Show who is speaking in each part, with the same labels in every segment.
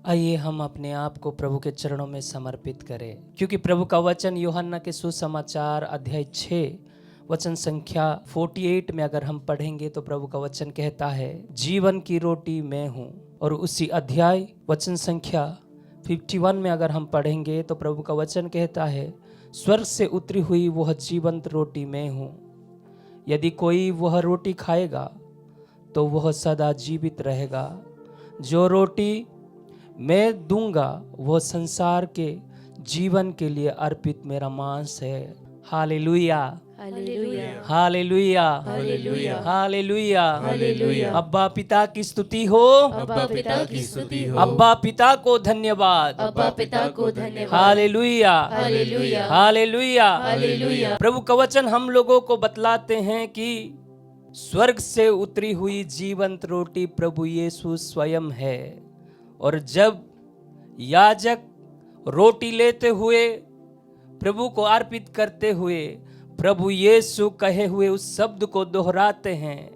Speaker 1: आइए हम अपने आप को प्रभु के चरणों में समर्पित करें, क्योंकि प्रभु का वचन यूहन्ना के सुसमाचार अध्याय 6 वचन संख्या 48 में अगर हम पढ़ेंगे तो प्रभु का वचन कहता है, जीवन की रोटी मैं हूँ। और उसी अध्याय वचन संख्या 51 में अगर हम पढ़ेंगे तो प्रभु का वचन कहता है, स्वर्ग से उतरी हुई वह जीवंत रोटी मैं हूँ। यदि कोई वह रोटी खाएगा तो वह सदा जीवित रहेगा। जो रोटी मैं दूंगा वह संसार के जीवन के लिए अर्पित मेरा मांस है। Hallelujah,
Speaker 2: hallelujah,
Speaker 1: hallelujah,
Speaker 2: hallelujah,
Speaker 1: hallelujah,
Speaker 2: hallelujah.
Speaker 1: अब्बा पिता की स्तुति हो,
Speaker 2: अब्बा पिता की स्तुति हो,
Speaker 1: अब्बा पिता को धन्यवाद,
Speaker 2: अब्बा पिता को धन्यवाद।
Speaker 1: Hallelujah,
Speaker 2: hallelujah,
Speaker 1: hallelujah,
Speaker 2: hallelujah.
Speaker 1: प्रभु का वचन हम लोगों को बतलाते हैं कि स्वर्ग से उतरी हुई जीवंत रोटी प्रभु यीशु स्वयं है। और जब याजक रोटी लेते हुए प्रभु को अर्पित करते हुए प्रभु यीशु कहे हुए उस शब्द को दोहराते हैं,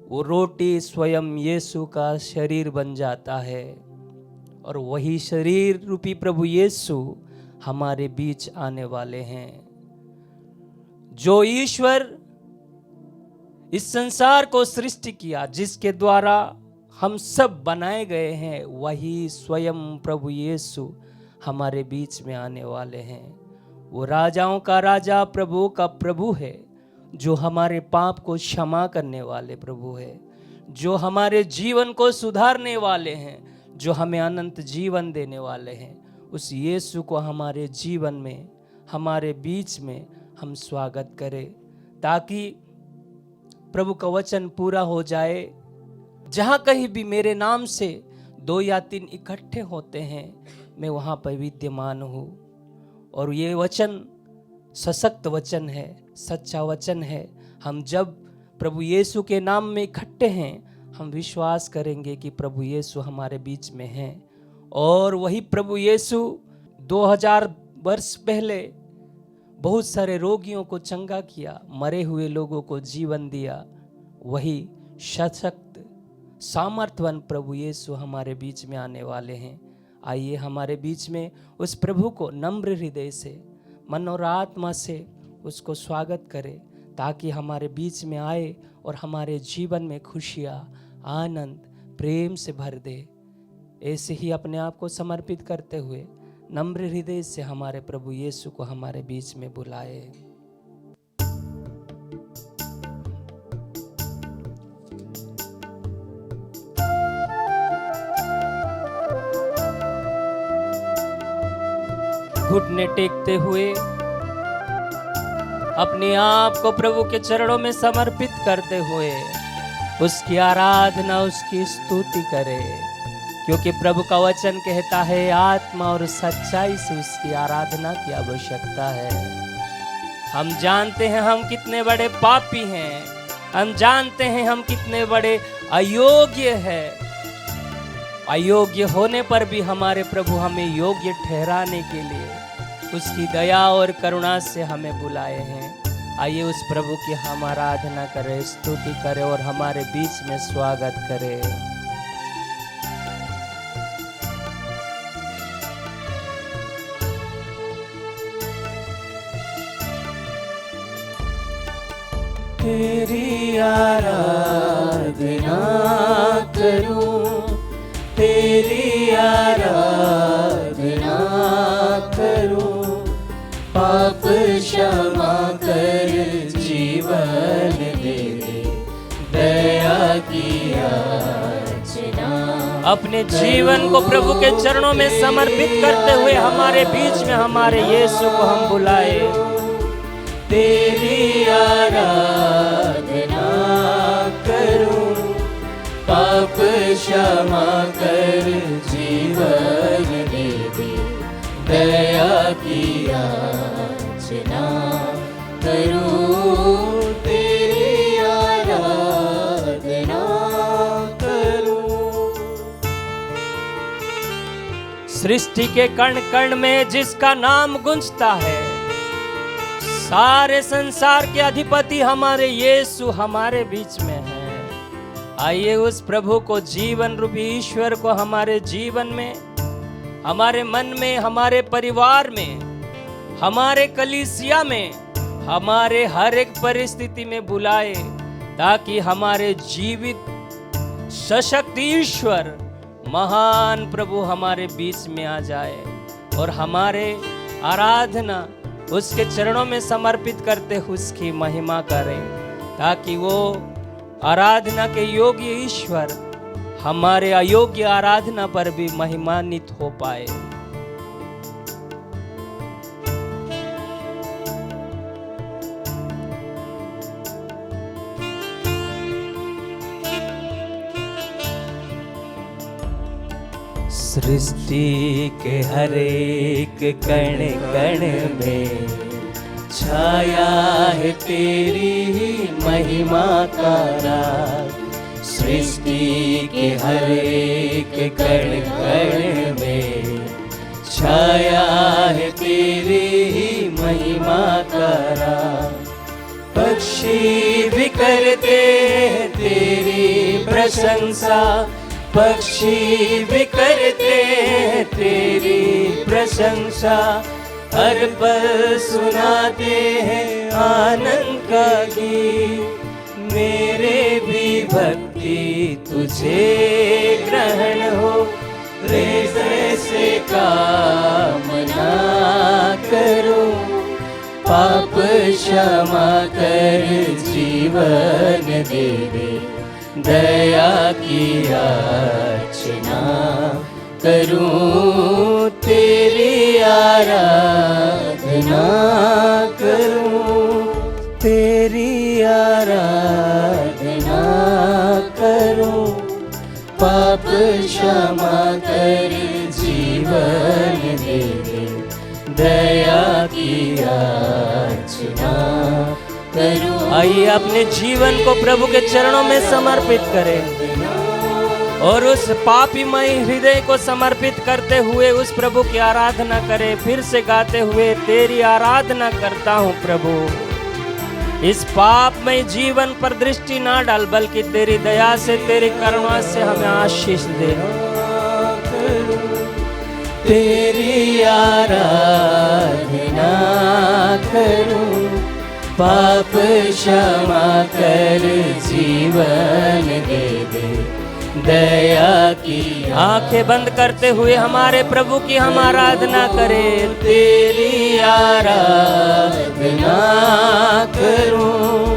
Speaker 1: वो रोटी स्वयं यीशु का शरीर बन जाता है। और वही शरीर रूपी प्रभु यीशु हमारे बीच आने वाले हैं। जो ईश्वर इस संसार को सृष्टि किया, जिसके द्वारा हम सब बनाए गए हैं, वही स्वयं प्रभु यीशु हमारे बीच में आने वाले हैं। वो राजाओं का राजा, प्रभु का प्रभु है, जो हमारे पाप को क्षमा करने वाले प्रभु है, जो हमारे जीवन को सुधारने वाले हैं, जो हमें अनंत जीवन देने वाले हैं। उस यीशु को हमारे जीवन में, हमारे बीच में हम स्वागत करें, ताकि प्रभु का वचन पूरा हो जाए। जहाँ कहीं भी मेरे नाम से 2 या 3 इकट्ठे होते हैं, मैं वहाँ पर विद्यमान हूँ। और ये वचन सशक्त वचन है, सच्चा वचन है। हम जब प्रभु यीशु के नाम में इकट्ठे हैं, हम विश्वास करेंगे कि प्रभु यीशु हमारे बीच में हैं। और वही प्रभु यीशु 2000 वर्ष पहले बहुत सारे रोगियों को चंगा किया, मरे हुए लोगों को जीवन दिया। वही सशक्त सामर्थ्यवान प्रभु यीशु हमारे बीच में आने वाले हैं। आइए हमारे बीच में उस प्रभु को नम्र हृदय से, मन और आत्मा से उसको स्वागत करें, ताकि हमारे बीच में आए और हमारे जीवन में खुशियाँ, आनंद, प्रेम से भर दे। ऐसे ही अपने आप को समर्पित करते हुए नम्र हृदय से हमारे प्रभु यीशु को हमारे बीच में बुलाए। घुटने टेकते हुए अपने आप को प्रभु के चरणों में समर्पित करते हुए उसकी आराधना, उसकी स्तुति करें, क्योंकि प्रभु का वचन कहता है, आत्मा और सच्चाई से उसकी आराधना की आवश्यकता है। हम जानते हैं हम कितने बड़े पापी हैं, हम जानते हैं हम कितने बड़े अयोग्य हैं। अयोग्य होने पर भी हमारे प्रभु हमें योग्य ठहराने के लिए उसकी दया और करुणा से हमें बुलाए हैं। आइए उस प्रभु की हम आराधना करें, स्तुति करें और हमारे बीच में स्वागत करें। तेरी आराधना करूं, तेरी आराधना करूं, पाप क्षमा कर जीवन दे, दया की याचना। अपने जीवन को प्रभु के चरणों में समर्पित करते हुए हमारे बीच में हमारे यीशु को हम बुलाए। तेरी आराधना करूं, पाप क्षमा कर जीवन दे, दया की याचना करूं, तेरी आराधना करूं। सृष्टि के कण कण में जिसका नाम गूंजता है, सारे संसार के अधिपति हमारे यीशु हमारे बीच में है। आइए उस प्रभु को, जीवन रूपी ईश्वर को हमारे जीवन में, हमारे मन में, हमारे परिवार में, हमारे कलीसिया में, हमारे हर एक परिस्थिति में बुलाए, ताकि हमारे जीवित सशक्त ईश्वर महान प्रभु हमारे बीच में आ जाए और हमारे आराधना उसके चरणों में समर्पित करते हुए उसकी महिमा करें, ताकि वो आराधना के योग्य ईश्वर हमारे अयोग्य आराधना पर भी महिमान्वित हो पाए। सृष्टि के हर एक कण कण में छाया है तेरी ही महिमा का राज। सृष्टि के हर एक कण कण में छाया है तेरी ही महिमा का राज। पक्षी भी करते हैं तेरी प्रशंसा, पक्षी भी करते हैं तेरी प्रशंसा। हर पल सुनाते हैं आनंद का गीत, मेरे भी भक्ति तुझे ग्रहण हो। हृदय से कामना करूं, पाप क्षमा कर जीवन दे दे। दया की याचना करूं, तेरी आराधना करूं, तेरी आराधना करूं। पाप क्षमा कर जीवन दे दे। दया की याचना करूं। आइए अपने जीवन को प्रभु के चरणों में समर्पित करें और उस पापीमय हृदय को समर्पित करते हुए उस प्रभु की आराधना करें। फिर से गाते हुए, तेरी आराधना करता हूँ प्रभु। इस पापमय जीवन पर दृष्टि ना डाल, बल्कि तेरी दया से, तेरी करुणा से हमें आशीष दे। तेरी आराधना करूं, पाप क्षमा कर जीवन दे दे। दया की आंखें बंद करते हुए हमारे प्रभु की हम आराधना करें। तेरी आराधना करूं,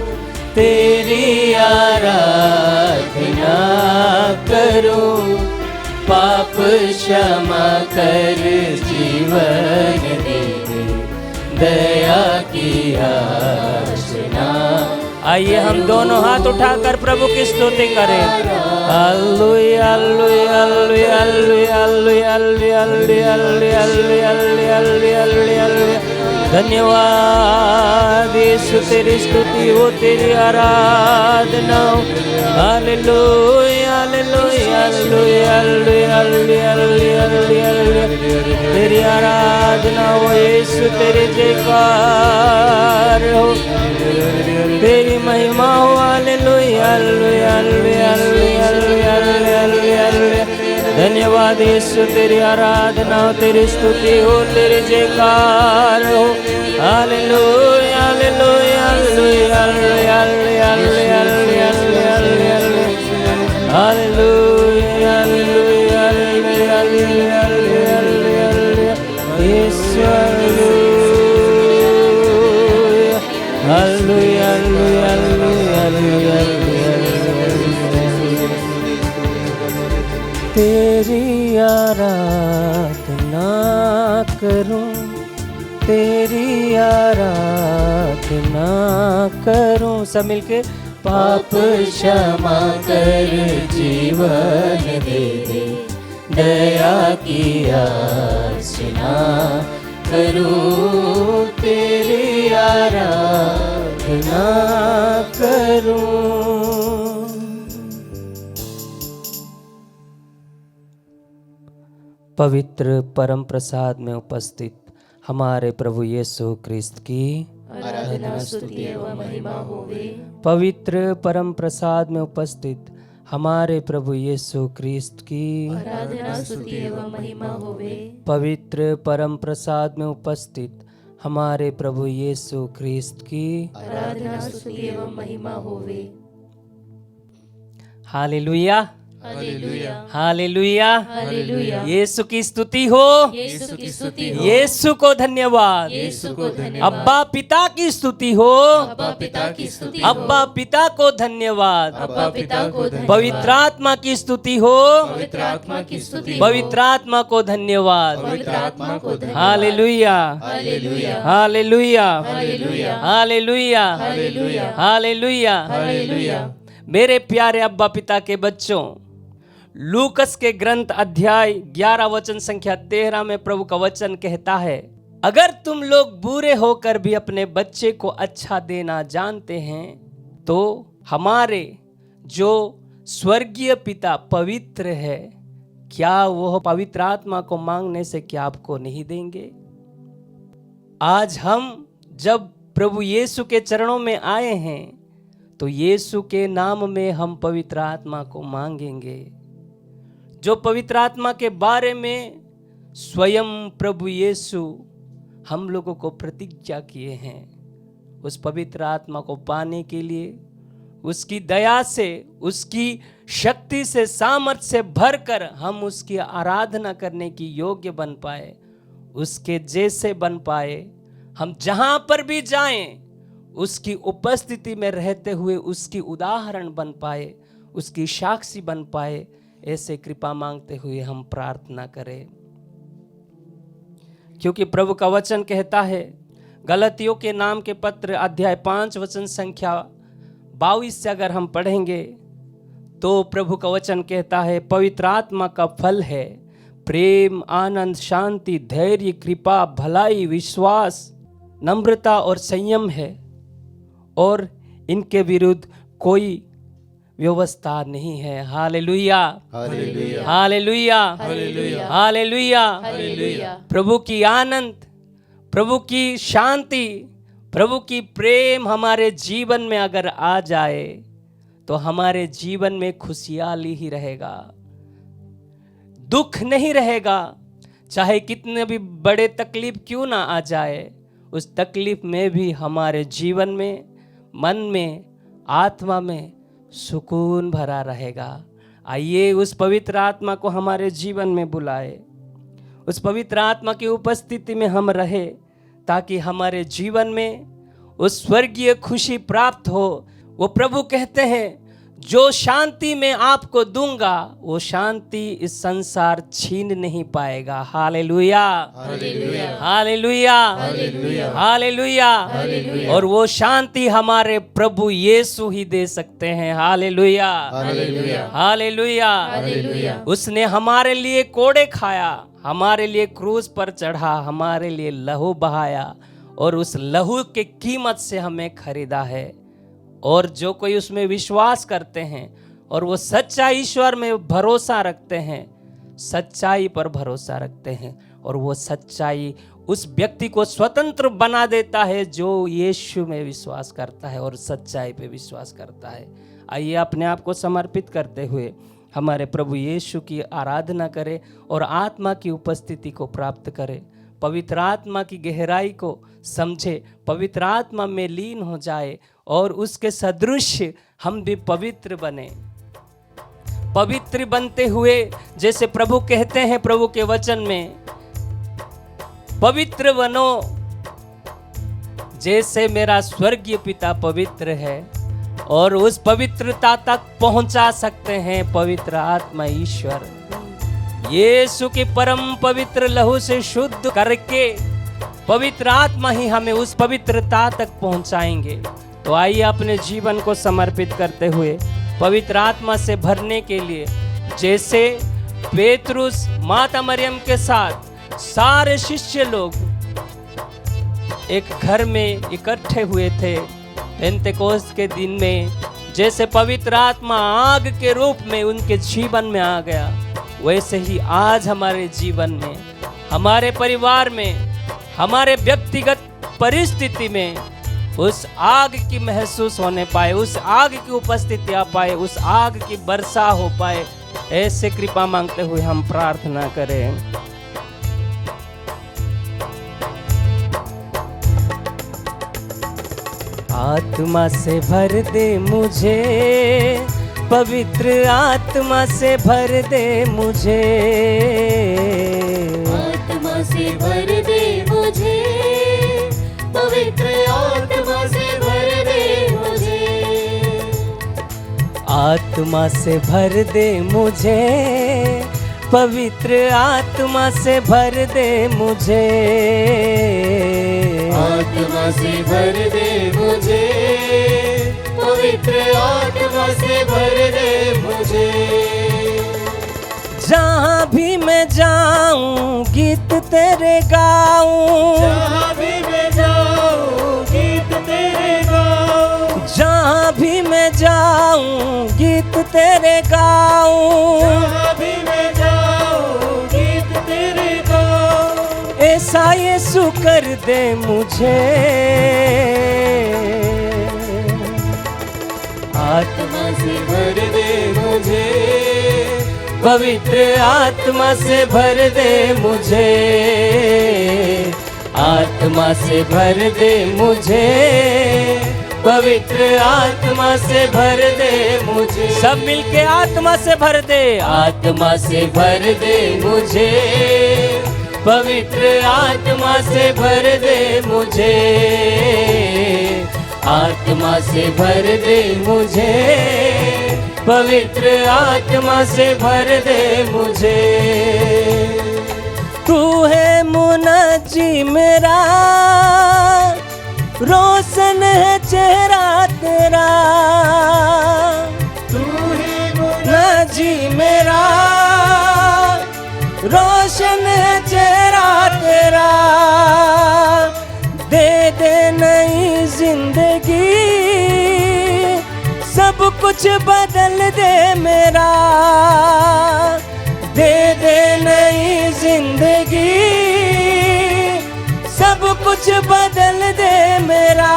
Speaker 1: तेरी आराधना करूं। पाप क्षमा कर जीवन दे दे। दया की याचना। आइए हम दोनों हाथ उठाकर प्रभु की स्तुति करें। Hallelujah hallelujah hallelujah hallelujah hallelujah hallelujah hallelujah. धन्यवाद यीशु, तेरी स्तुति हो, तेरी आराधना हो। Hallelujah hallelujah hallelujah hallelujah hallelujah. तेरी आराधना हो यीशु, तेरी जयकार हो, तेरी महिमा हो। Hallelujah hallelujah hallelujah hallelujah hallelujah. धन्यवाद यीशु, तेरी आराधना हो, तेरी स्तुति हो, तेरी जयकार हो। Hallelujah hallelujah hallelujah hallelujah hallelujah hallelujah hallelujah hallelujah hallelujah. Yeshu hallelujah hallelujah hallelujah hallelujah. तेरी आराधना करूं, तेरी आराधना करूं। सब मिलके, पाप क्षमा कर जीवन दे दे। दया की याचना करूं, तेरी आराधना करूं। पवित्र परम प्रसाद में उपस्थित हमारे प्रभु यीशु क्रिस्त की
Speaker 2: आराधना स्तुति एवं महिमा होवे।
Speaker 1: पवित्र परम प्रसाद में उपस्थित हमारे प्रभु यीशु क्रिस्त की
Speaker 2: आराधना स्तुति एवं महिमा होवे।
Speaker 1: पवित्र परम प्रसाद में उपस्थित हमारे प्रभु यीशु क्रिस्त की
Speaker 2: आराधना स्तुति एवं महिमा होवे।
Speaker 1: Hallelujah,
Speaker 2: hallelujah,
Speaker 1: hallelujah.
Speaker 2: हालेलुया।
Speaker 1: यीशु की स्तुति हो,
Speaker 2: यीशु की स्तुति हो,
Speaker 1: यीशु को धन्यवाद।
Speaker 2: यीशु को धन्यवाद।
Speaker 1: अब्बा पिता की स्तुति हो,
Speaker 2: अब्बा पिता की स्तुति हो,
Speaker 1: अब्बा पिता को धन्यवाद।
Speaker 2: अब्बा पिता को धन्यवाद।
Speaker 1: पवित्र आत्मा की स्तुति हो,
Speaker 2: पवित्र आत्मा की स्तुति हो,
Speaker 1: पवित्र आत्मा को धन्यवाद।
Speaker 2: पवित्र आत्मा को धन्यवाद।
Speaker 1: Hallelujah,
Speaker 2: hallelujah,
Speaker 1: hallelujah,
Speaker 2: hallelujah,
Speaker 1: hallelujah,
Speaker 2: hallelujah,
Speaker 1: hallelujah.
Speaker 2: Hallelujah.
Speaker 1: मेरे प्यारे अब्बा पिता के बच्चों, लूकस के ग्रंथ अध्याय 11 वचन संख्या 13 में प्रभु का वचन कहता है, अगर तुम लोग बुरे होकर भी अपने बच्चे को अच्छा देना जानते हैं तो हमारे जो स्वर्गीय पिता पवित्र है, क्या वो पवित्र आत्मा को मांगने से क्या आपको नहीं देंगे? आज हम जब प्रभु यीशु के चरणों में आए हैं तो यीशु के नाम में हम पवित्र आत्मा को मांगेंगे। जो पवित्र आत्मा के बारे में स्वयं प्रभु यीशु हम लोगों को प्रतिज्ञा किए हैं, उस पवित्र आत्मा को पाने के लिए उसकी दया से, उसकी शक्ति से, सामर्थ्य से भरकर हम उसकी आराधना करने की योग्य बन पाए, उसके जैसे बन पाए। हम जहां पर भी जाएं उसकी उपस्थिति में रहते हुए उसकी उदाहरण बन पाए, उसकी साक्षी बन पाए। ऐसे कृपा मांगते हुए हम प्रार्थना करें, क्योंकि प्रभु का वचन कहता है, गलतियों के नाम के पत्र अध्याय 5 वचन संख्या 22 से अगर हम पढ़ेंगे तो प्रभु का वचन कहता है, पवित्र आत्मा का फल है प्रेम, आनंद, शांति, धैर्य, कृपा, भलाई, विश्वास, नम्रता और संयम है, और इनके विरुद्ध कोई व्यवस्था नहीं है। Hallelujah,
Speaker 2: hallelujah,
Speaker 1: hallelujah,
Speaker 2: hallelujah,
Speaker 1: hallelujah.
Speaker 2: Hallelujah.
Speaker 1: प्रभु की आनंद, प्रभु की शांति, प्रभु की प्रेम हमारे जीवन में अगर आ जाए तो हमारे जीवन में खुशहाली ही रहेगा, दुख नहीं रहेगा। चाहे कितने भी बड़े तकलीफ क्यों ना आ जाए, उस तकलीफ में भी हमारे जीवन में, मन में, आत्मा में सुकून भरा रहेगा। आइए उस पवित्र आत्मा को हमारे जीवन में बुलाए, उस पवित्र आत्मा की उपस्थिति में हम रहे, ताकि हमारे जीवन में उस स्वर्गीय खुशी प्राप्त हो। वो प्रभु कहते हैं, जो शांति मैं आपको दूंगा वो शांति इस संसार छीन नहीं पाएगा। Hallelujah,
Speaker 2: hallelujah,
Speaker 1: hallelujah,
Speaker 2: hallelujah,
Speaker 1: hallelujah.
Speaker 2: Hallelujah.
Speaker 1: और वो शांति हमारे प्रभु यीशु ही दे सकते हैं। Hallelujah,
Speaker 2: hallelujah,
Speaker 1: hallelujah.
Speaker 2: हालेलुया।
Speaker 1: उसने हमारे लिए कोड़े खाया, हमारे लिए क्रूस पर चढ़ा, हमारे लिए लहू बहाया, और उस लहू की कीमत से हमें खरीदा है। और जो कोई उसमें विश्वास करते हैं और वो सच्चा ईश्वर में भरोसा रखते हैं, सच्चाई पर भरोसा रखते हैं, और वो सच्चाई उस व्यक्ति को स्वतंत्र बना देता है जो यीशु में विश्वास करता है और सच्चाई पे विश्वास करता है। आइए अपने आप को समर्पित करते हुए हमारे प्रभु यीशु की आराधना करें और आत्मा की उपस्थिति को प्राप्त करें, पवित्र आत्मा की गहराई को समझे, पवित्र आत्मा में लीन हो जाए और उसके सदृश हम भी पवित्र बने। पवित्र बनते हुए, जैसे प्रभु कहते हैं प्रभु के वचन में, पवित्र बनो जैसे मेरा स्वर्गीय पिता पवित्र है। और उस पवित्रता तक पहुंचा सकते हैं पवित्र आत्मा ईश्वर। यीशु के परम पवित्र लहू से शुद्ध करके पवित्र आत्मा ही हमें उस पवित्रता तक पहुंचाएंगे। तो आइए अपने जीवन को समर्पित करते हुए पवित्र आत्मा से भरने के लिए, जैसे पेतरुस माता मरियम के साथ सारे शिष्य लोग एक घर में इकट्ठे हुए थे पेंतेकोस्त के दिन में, जैसे पवित्र आत्मा आग के रूप में उनके जीवन में आ गया, वैसे ही आज हमारे जीवन में, हमारे परिवार में, हमारे व्यक्तिगत परिस्थिति में उस आग की महसूस होने पाए, उस आग की उपस्थिति आ पाए, उस आग की वर्षा हो पाए। ऐसे कृपा मांगते हुए हम प्रार्थना करें। आत्मा से भर दे मुझे, पवित्र आत्मा से भर दे मुझे,
Speaker 2: आत्मा से भर दे मुझे, पवित्र आत्मा से भर दे मुझे,
Speaker 1: आत्मा से भर दे मुझे, पवित्र आत्मा से भर दे मुझे,
Speaker 2: आत्मा से भर दे मुझे, पवित्र आत्मा से भर दे मुझे।
Speaker 1: जहाँ भी मैं जाऊं गीत तेरे गाऊं,
Speaker 2: जहाँ भी मैं जाऊं गीत तेरे गाऊं,
Speaker 1: जहाँ भी मैं जाऊं गीत तेरे गाऊं,
Speaker 2: जहाँ भी मैं जाऊं गीत तेरे गाऊं।
Speaker 1: ऐसा यीशु कर दे मुझे।
Speaker 2: आत्मा से भर दे मुझे,
Speaker 1: पवित्र आत्मा से भर दे मुझे, आत्मा से भर दे मुझे, पवित्र आत्मा से भर दे मुझे। सब मिलके आत्मा से भर दे, आत्मा से भर दे मुझे, पवित्र आत्मा से भर दे मुझे, आत्मा से भर दे मुझे, पवित्र आत्मा से भर दे मुझे। तू है मुनज्जी मेरा, रोशन है चेहरा तेरा,
Speaker 2: तू है
Speaker 1: मुनज्जी मेरा, रोशन है चेहरा तेरा। दे दे नई जिंदगी, सब कुछ बदल दे मेरा, दे दे नई जिंदगी, सब कुछ बदल दे मेरा।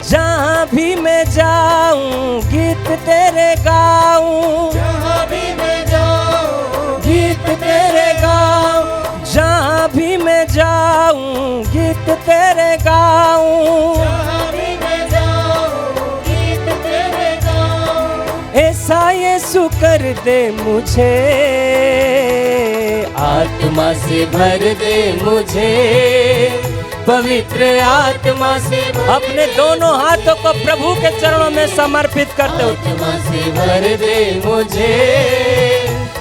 Speaker 1: जहाँ भी मैं जाऊं गीत तेरे गाऊं,
Speaker 2: जहाँ भी मैं जाऊं
Speaker 1: गीत तेरे गाऊं, जहाँ भी मैं जाऊं गीत तेरे गाऊं,
Speaker 2: जहाँ भी मैं जाऊं गीत तेरे गाऊं।
Speaker 1: ऐसा यीशु कर दे मुझे। आत्मा से भर दे मुझे, पवित्र आत्मा से। अपने दोनों हाथों को प्रभु के चरणों में समर्पित करते हो।
Speaker 2: आत्मा से भर
Speaker 1: दे मुझे,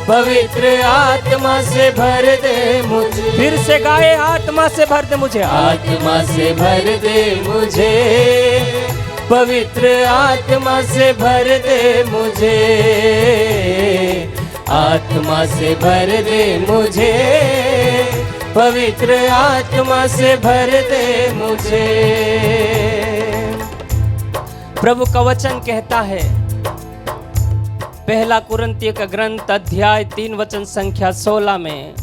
Speaker 1: पवित्र आत्मा से भर दे मुझे। फिर से गाए, आत्मा से भर दे मुझे, आत्मा से भर दे मुझे, पवित्र आत्मा से भर दे मुझे, आत्मा से भर दे मुझे, पवित्र आत्मा से भर दे मुझे। प्रभु का वचन कहता है, पहला कुरिन्थियों का ग्रंथ अध्याय 3 वचन संख्या 16 में,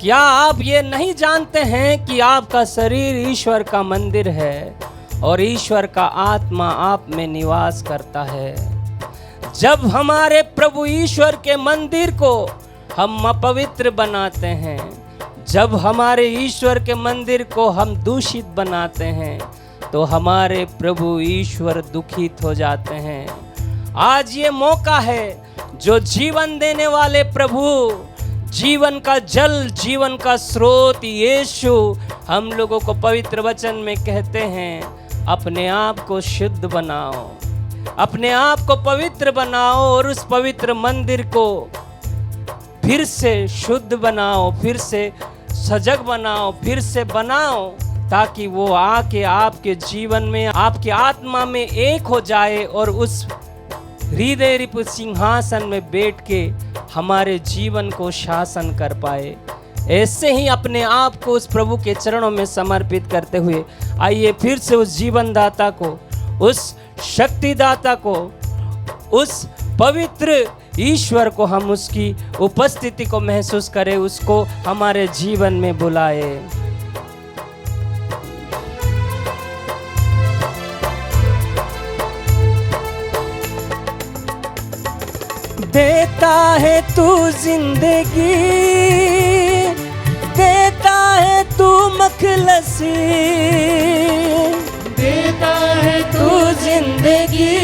Speaker 1: क्या आप ये नहीं जानते हैं कि आपका शरीर ईश्वर का मंदिर है और ईश्वर का आत्मा आप में निवास करता है। जब हमारे प्रभु ईश्वर के मंदिर को हम अपवित्र बनाते हैं, जब हमारे ईश्वर के मंदिर को हम दूषित बनाते हैं, तो हमारे प्रभु ईश्वर दुखित हो जाते हैं। आज ये मौका है, जो जीवन देने वाले प्रभु, जीवन का जल, जीवन का स्रोत यीशु हम लोगों को पवित्र वचन में कहते हैं, अपने आप को शुद्ध बनाओ, अपने आप को पवित्र बनाओ और उस पवित्र मंदिर को फिर से शुद्ध बनाओ, फिर से सजग बनाओ, फिर से बनाओ, ताकि वो आके आपके जीवन में, आपके आत्मा में एक हो जाए और उस हृदय रिपु सिंहासन में बैठ के हमारे जीवन को शासन कर पाए। ऐसे ही अपने आप को उस प्रभु के चरणों में समर्पित करते हुए आइए फिर से उस जीवन दाता को, उस शक्ति दाता को, उस पवित्र ईश्वर को हम उसकी उपस्थिति को महसूस करें, उसको हमारे जीवन में बुलाए। देता है तू जिंदगी, देता है तू मखलसी,
Speaker 2: देता है
Speaker 1: तू जिंदगी,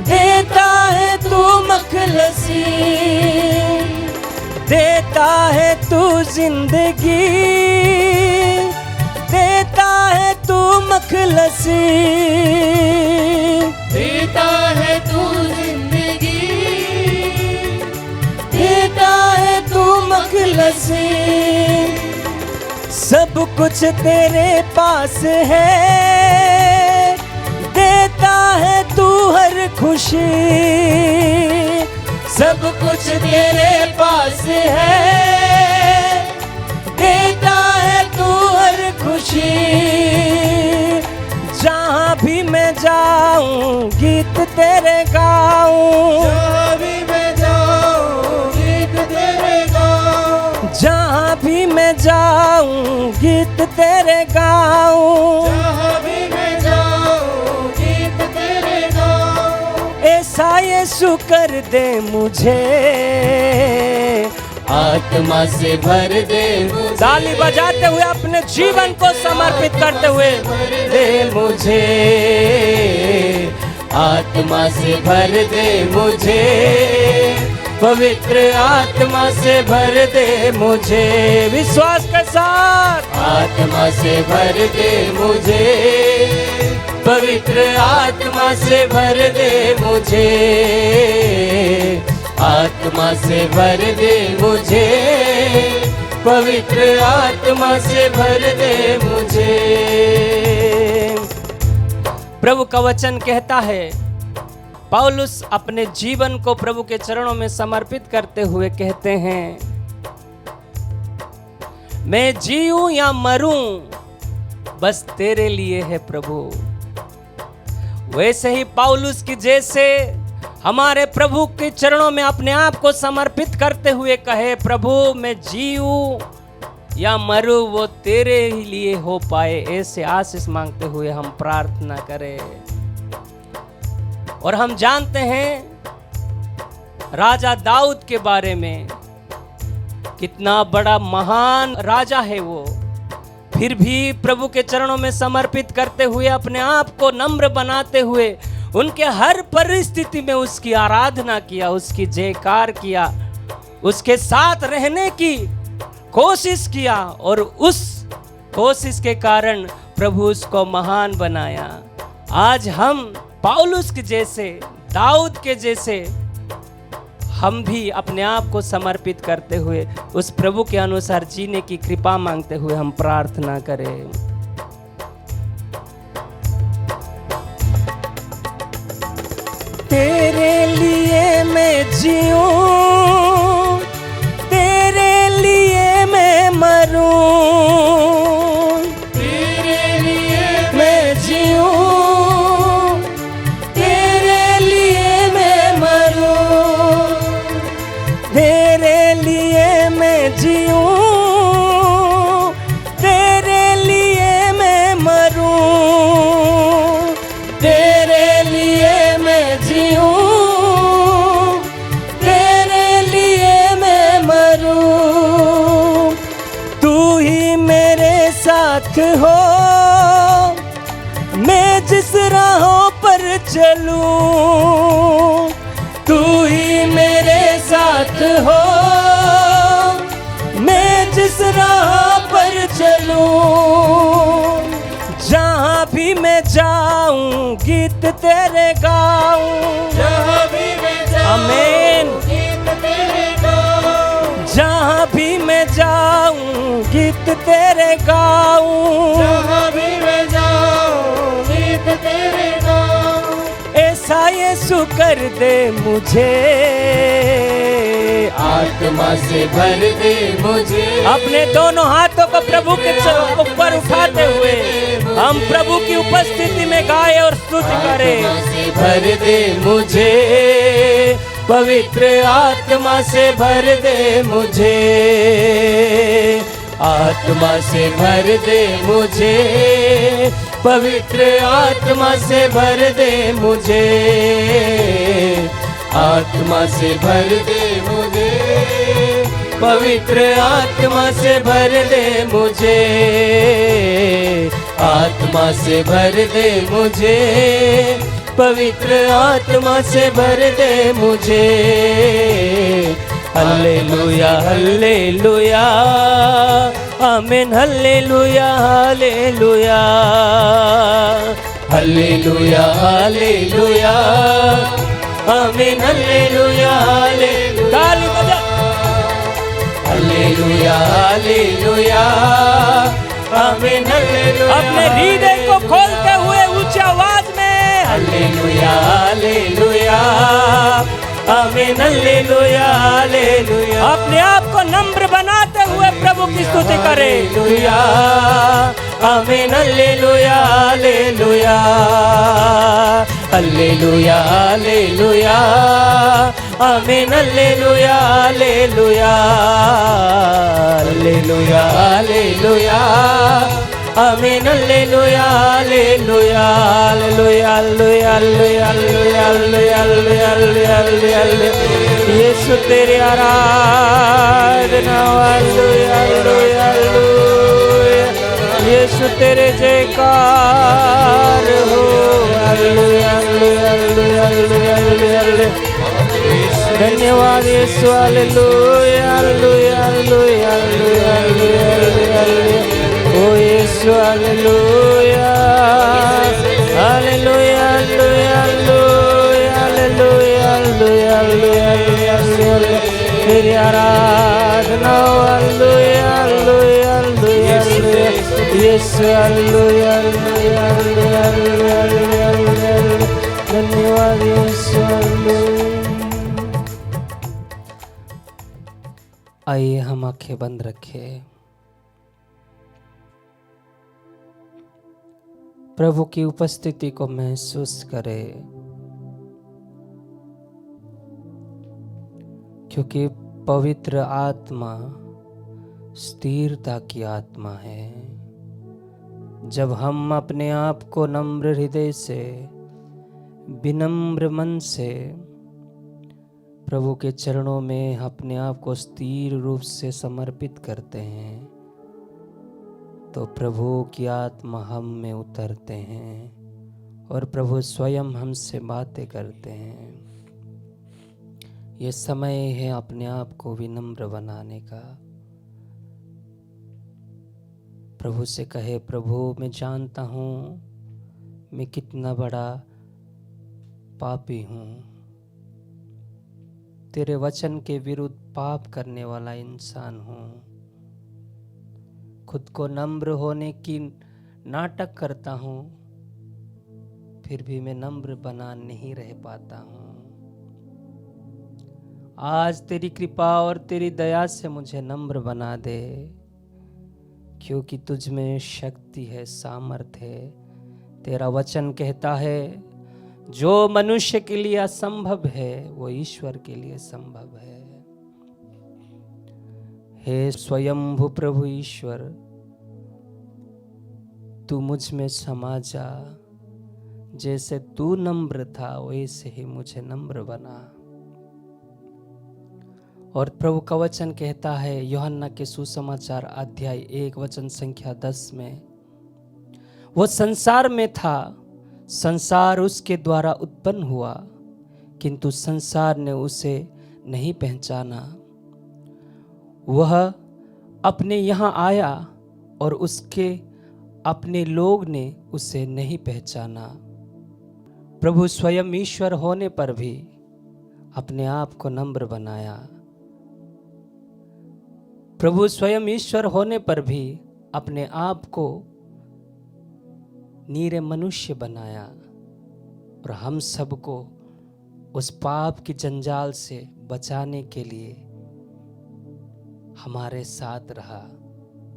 Speaker 1: देता है तू मखलसी, देता है तू जिंदगी, देता है तू मखलसी,
Speaker 2: देता है तू जिंदगी,
Speaker 1: देता है तू मखलसी। सब कुछ तेरे पास है, देता है तू हर खुशी, सब कुछ तेरे पास है, देता है तू हर खुशी। जहाँ भी मैं जाऊं गीत तेरे गाऊं,
Speaker 2: जहाँ भी मैं जाऊं गीत तेरे गाऊं,
Speaker 1: जहाँ भी मैं जाऊं गीत तेरे गाऊं,
Speaker 2: जहाँ भी मैं जाऊं गीत तेरे गाऊं।
Speaker 1: ऐसा यीशु कर दे मुझे,
Speaker 2: आत्मा से भर दे मुझे,
Speaker 1: ताली बजाते हुए अपने जीवन को समर्पित करते हुए,
Speaker 2: दे मुझे, आत्मा से भर दे मुझे, पवित्र आत्मा से भर दे मुझे,
Speaker 1: विश्वास के साथ
Speaker 2: आत्मा से भर दे मुझे, पवित्र आत्मा से भर दे मुझे, आत्मा से भर दे मुझे, पवित्र आत्मा से भर दे मुझे।
Speaker 1: प्रभु का वचन कहता है, पौलुस अपने जीवन को प्रभु के चरणों में समर्पित करते हुए कहते हैं, मैं जीऊं या मरूं बस तेरे लिए है प्रभु। वैसे ही पौलुस की जैसे हमारे प्रभु के चरणों में अपने आप को समर्पित करते हुए कहे, प्रभु मैं जीऊं या मरूं वो तेरे ही लिए हो पाए, ऐसे आशीष मांगते हुए हम प्रार्थना करें। और हम जानते हैं राजा दाऊद के बारे में, कितना बड़ा महान राजा है वो, फिर भी प्रभु के चरणों में समर्पित करते हुए अपने आप को नम्र बनाते हुए उनके हर परिस्थिति में उसकी आराधना किया, उसकी जयकार किया, उसके साथ रहने की कोशिश किया और उस कोशिश के कारण प्रभु उसको महान बनाया। आज हम पौलुस के जैसे, दाऊद के जैसे हम भी अपने आप को समर्पित करते हुए उस प्रभु के अनुसार जीने की कृपा मांगते हुए हम प्रार्थना करें। तेरे लिए मैं जीऊं, तेरे लिए मैं मरूं,
Speaker 2: तेरे लिए
Speaker 1: मैं जीऊं, तेरे लिए मैं मरूं, तेरे लिए मैं जीऊं, तेरे लिए मैं मरूं, तेरे लिए मैं जीऊं, तेरे लिए मैं मरूं। तू ही मेरे साथ हो, मैं जिस राहों पर चलूं, तू ही मेरे साथ हो, मैं जिस राह पर चलूं। जहाँ भी मैं जाऊं गीत तेरे गाऊं,
Speaker 2: जहाँ भी मैं जाऊं
Speaker 1: आमीन।
Speaker 2: गीत तेरे गाऊं,
Speaker 1: जहाँ भी मैं जाऊं गीत तेरे गाऊं,
Speaker 2: जहाँ भी मैं जाऊं गीत तेरे गाऊं।
Speaker 1: ऐसा यीशु कर दे मुझे,
Speaker 2: आत्मा से भर दे मुझे,
Speaker 1: अपने दोनों हाथों को प्रभु के ऊपर उठाते हुए हम प्रभु की उपस्थिति में गाए और स्तुति करें।
Speaker 2: आत्मा से भर दे मुझे, पवित्र आत्मा से भर दे मुझे, आत्मा से भर दे मुझे, पवित्र आत्मा से भर दे मुझे, आत्मा से भर दे मुझे, पवित्र आत्मा से भर दे मुझे, आत्मा से भर दे मुझे, पवित्र आत्मा से भर दे मुझे। हालेलुया हालेलुया आमीन, हालेलुया हालेलुया, हालेलुया हालेलुया आमीन, हालेलुया हालेलुया। ताली बजा। हालेलुया हालेलुया आमीन, हालेलुया।
Speaker 1: अपने हृदय को खोलते हुए ऊंची आवाज में
Speaker 2: हालेलुया हालेलुया आमीन, हालेलुया हालेलुया।
Speaker 1: अपने आप को नम्र बनाते हुए प्रभु की स्तुति करें।
Speaker 2: हालेलुया आमीन, हालेलुया हालेलुया, हालेलुया हालेलुया आमीन, हालेलुया हालेलुया, हालेलुया हालेलुया आमीन, hallelujah hallelujah, hallelujah hallelujah hallelujah hallelujah hallelujah. Yeshu तेरी आराधना, हालेलुया हालेलुया हालेलुया। यीशु तेरे जयकार हो, हालेलुया हालेलुया हालेलुया हालेलुया। धन्यवाद Yeshu, hallelujah hallelujah hallelujah hallelujah hallelujah. ओ Yeshu hallelujah hallelujah hallelujah hallelujah hallelujah hallelujah. तेरी आराधना, hallelujah hallelujah hallelujah hallelujah. Yeshu hallelujah hallelujah hallelujah hallelujah hallelujah. धन्यवाद यीशु, हालेलुया। आइए हम आंखें बंद रखें, प्रभु की उपस्थिति को महसूस करें, क्योंकि पवित्र आत्मा स्थिरता की आत्मा है। जब हम अपने आप को नम्र हृदय से, विनम्र मन से प्रभु के चरणों में अपने आप को स्थिर रूप से समर्पित करते हैं, तो प्रभु की आत्मा हम में उतरते हैं और प्रभु स्वयं हमसे बातें करते हैं। ये समय है अपने आप को विनम्र बनाने का। प्रभु से कहे, प्रभु मैं जानता हूँ मैं कितना बड़ा पापी हूँ, तेरे वचन के विरुद्ध पाप करने वाला इंसान हूँ। खुद को नम्र होने की नाटक करता हूँ, फिर भी मैं नम्र बना नहीं रह पाता हूँ। आज तेरी कृपा और तेरी दया से मुझे नम्र बना दे, क्योंकि तुझ में शक्ति है, सामर्थ है। तेरा वचन कहता है जो मनुष्य के लिए असंभव है वो ईश्वर के लिए संभव है। हे स्वयंभू प्रभु ईश्वर, तू मुझ में समा जा। जैसे तू नम्र था वैसे ही मुझे नम्र बना। और प्रभु का वचन कहता है यूहन्ना के सुसमाचार अध्याय 1 वचन संख्या 10 में, वो संसार में था, संसार उसके द्वारा उत्पन्न हुआ, किंतु संसार ने उसे नहीं पहचाना। वह अपने यहाँ आया और उसके अपने लोग ने उसे नहीं पहचाना। प्रभु स्वयं ईश्वर होने पर भी अपने आप को नम्र बनाया। प्रभु स्वयं ईश्वर होने पर भी अपने आप को नीरे मनुष्य बनाया और हम सबको उस पाप की जंजाल से बचाने के लिए हमारे साथ रहा।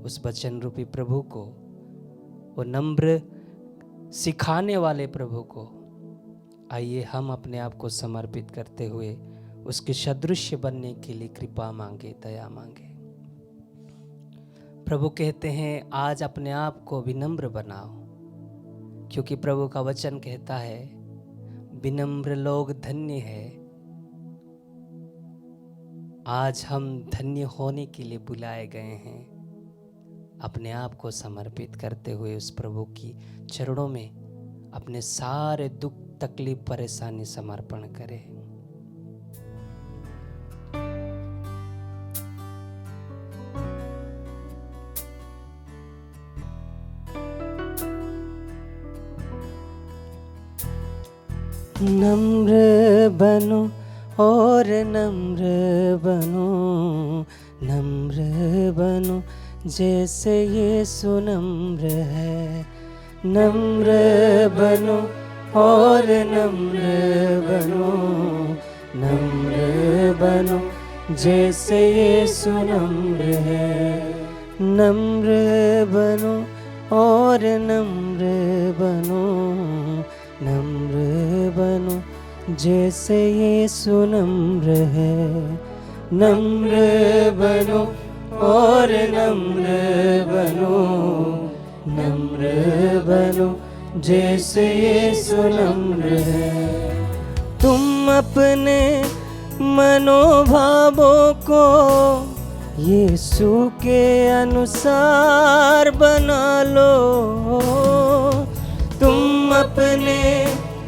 Speaker 2: उस वचन रूपी प्रभु को, वो नम्र सिखाने वाले प्रभु को, आइए हम अपने आप को समर्पित करते हुए उसके सदृश्य बनने के लिए कृपा मांगे, दया मांगे। प्रभु कहते हैं आज अपने आप को विनम्र बनाओ, क्योंकि प्रभु का वचन कहता है विनम्र लोग धन्य है आज हम धन्य होने के लिए बुलाए गए हैं। अपने आप को समर्पित करते हुए उस प्रभु की चरणों में अपने सारे दुख तकलीफ परेशानी समर्पण करें। नम्र बनो और नम्र बनो, नम्र बनो जैसे यीशु नम्र है। नम्र बनो और नम्र बनो, नम्र बनो जैसे यीशु नम्र है। नम्र बनो और नम्र बनो, नम्र बनो जैसे यीशु नम्र है। नम्र बनो और नम्र बनो, नम्र बनो जैसे यीशु नम्र है। तुम अपने मनोभावों को यीशु के अनुसार बना लो। तुम अपने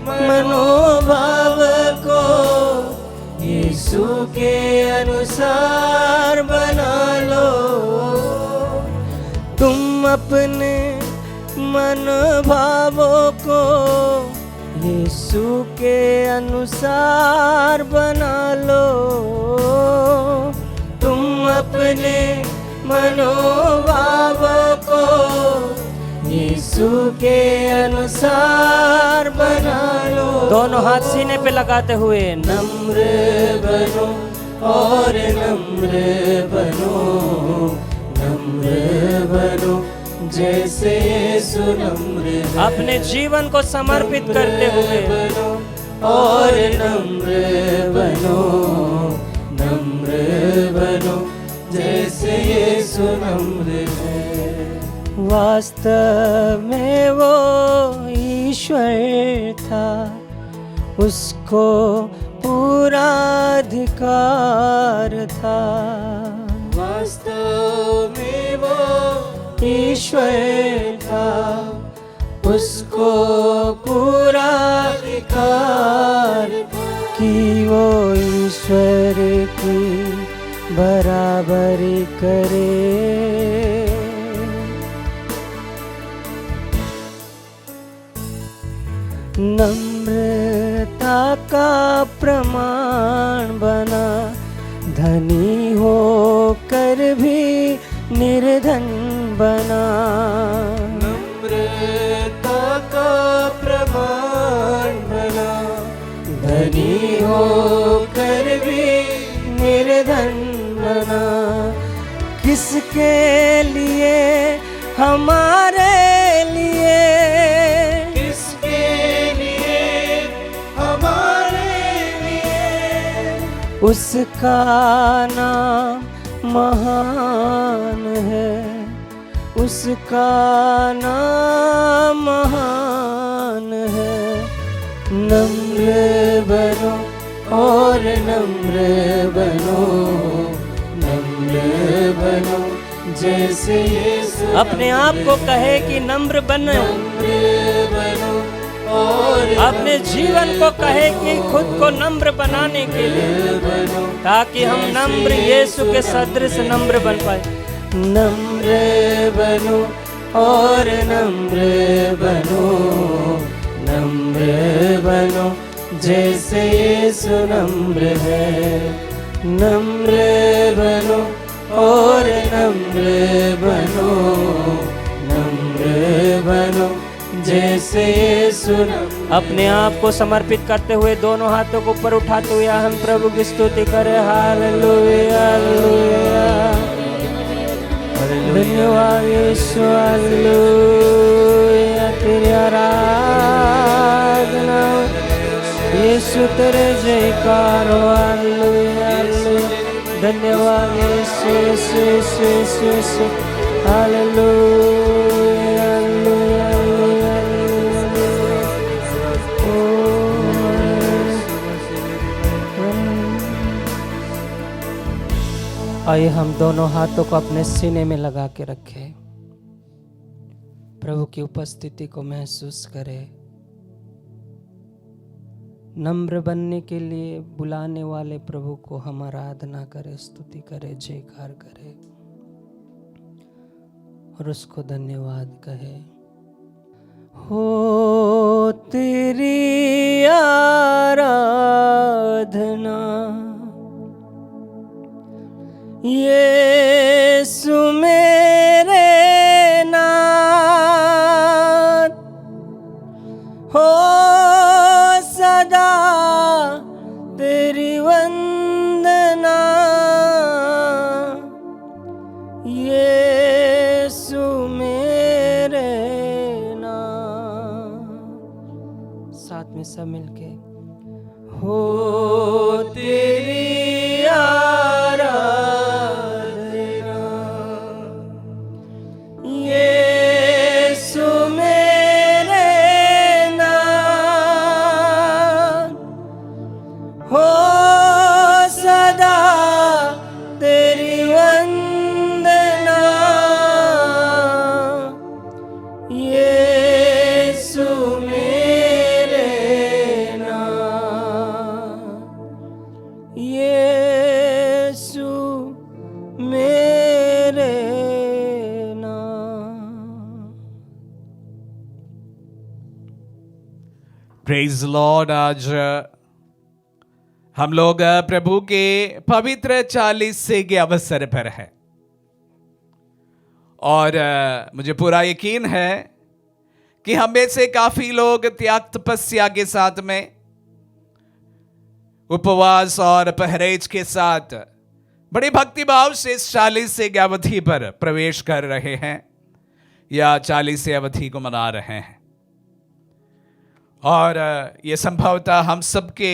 Speaker 2: मनोभाव को यीशु के अनुसार बना लो। तुम अपने मनोभावों को यीशु के अनुसार बना लो। तुम अपने मनोभावों को यीशु के अनुसार बना लो। दोनों हाथ सीने पे लगाते हुए नम्र बनो और नम्र बनो, नम्र बनो जैसे यीशु नम्र है। अपने जीवन को समर्पित करते हुए बनो और नम्र बनो, नम्र बनो जैसे यीशु नम्र है। वास्तव में वो ईश्वर था, उसको पूरा अधिकार था। वास्तव में वो ईश्वर था, उसको पूरा अधिकार कि वो ईश्वर की बराबरी करे। नम्रता का प्रमाण बना, धनी होकर भी निर्धन बना। नम्रता का प्रमाण बना, धनी होकर भी निर्धन बना। किसके लिए? हमारे लिए। उसका नाम महान है, उसका नाम महान है। नम्र बनो और नम्र बनो, नम्र बनो जैसे यीशु। अपने आप को कहे कि नम्र बनो, नम्र बनो और अपने जीवन को कहे कि खुद को नम्र बनाने के लिए, ताकि हम नम्र यीशु के सदृश नम्र बन पाए। नम्र बनो और नम्र बनो, नम्र बनो जैसे यीशु नम्र है। नम्र बनो और नम्र बनो, नम्र बनो जैसे यीशु। अपने आप को समर्पित करते हुए दोनों हाथों को ऊपर उठाते हुए हम प्रभु की स्तुति करें। हालेलुया, हालेलुया, धन्यवाद यीशु, हालेलुया। तेरी आराधना यीशु, तेरे जयकार हो। हालेलुया, हालेलुया, धन्यवाद यीशु, यीशु, यीशु, यीशु, यीशु। Hallelujah, hallelujah. आइए हम दोनों हाथों को अपने सीने में लगा के रखें, प्रभु की उपस्थिति को महसूस करें। नम्र बनने के लिए बुलाने वाले प्रभु को हम आराधना करें, स्तुति करें, जयकार करें और उसको धन्यवाद कहें। हो तेरी आराधना यीशु मेरे नाथ, हो सदा तेरी वंदना यीशु मेरे नाथ। साथ में सब मिलके हो तेरी
Speaker 3: प्रेज लॉर्ड। आज हम लोग प्रभु के पवित्र 40 के अवसर पर हैं और मुझे पूरा यकीन है कि हम में से काफी लोग त्याग तपस्या के साथ में, उपवास और परहेज के साथ बड़े भक्तिभाव से इस 40 की अवधि पर प्रवेश कर रहे हैं या 40 अवधि को मना रहे हैं। और ये संभवतः हम सबके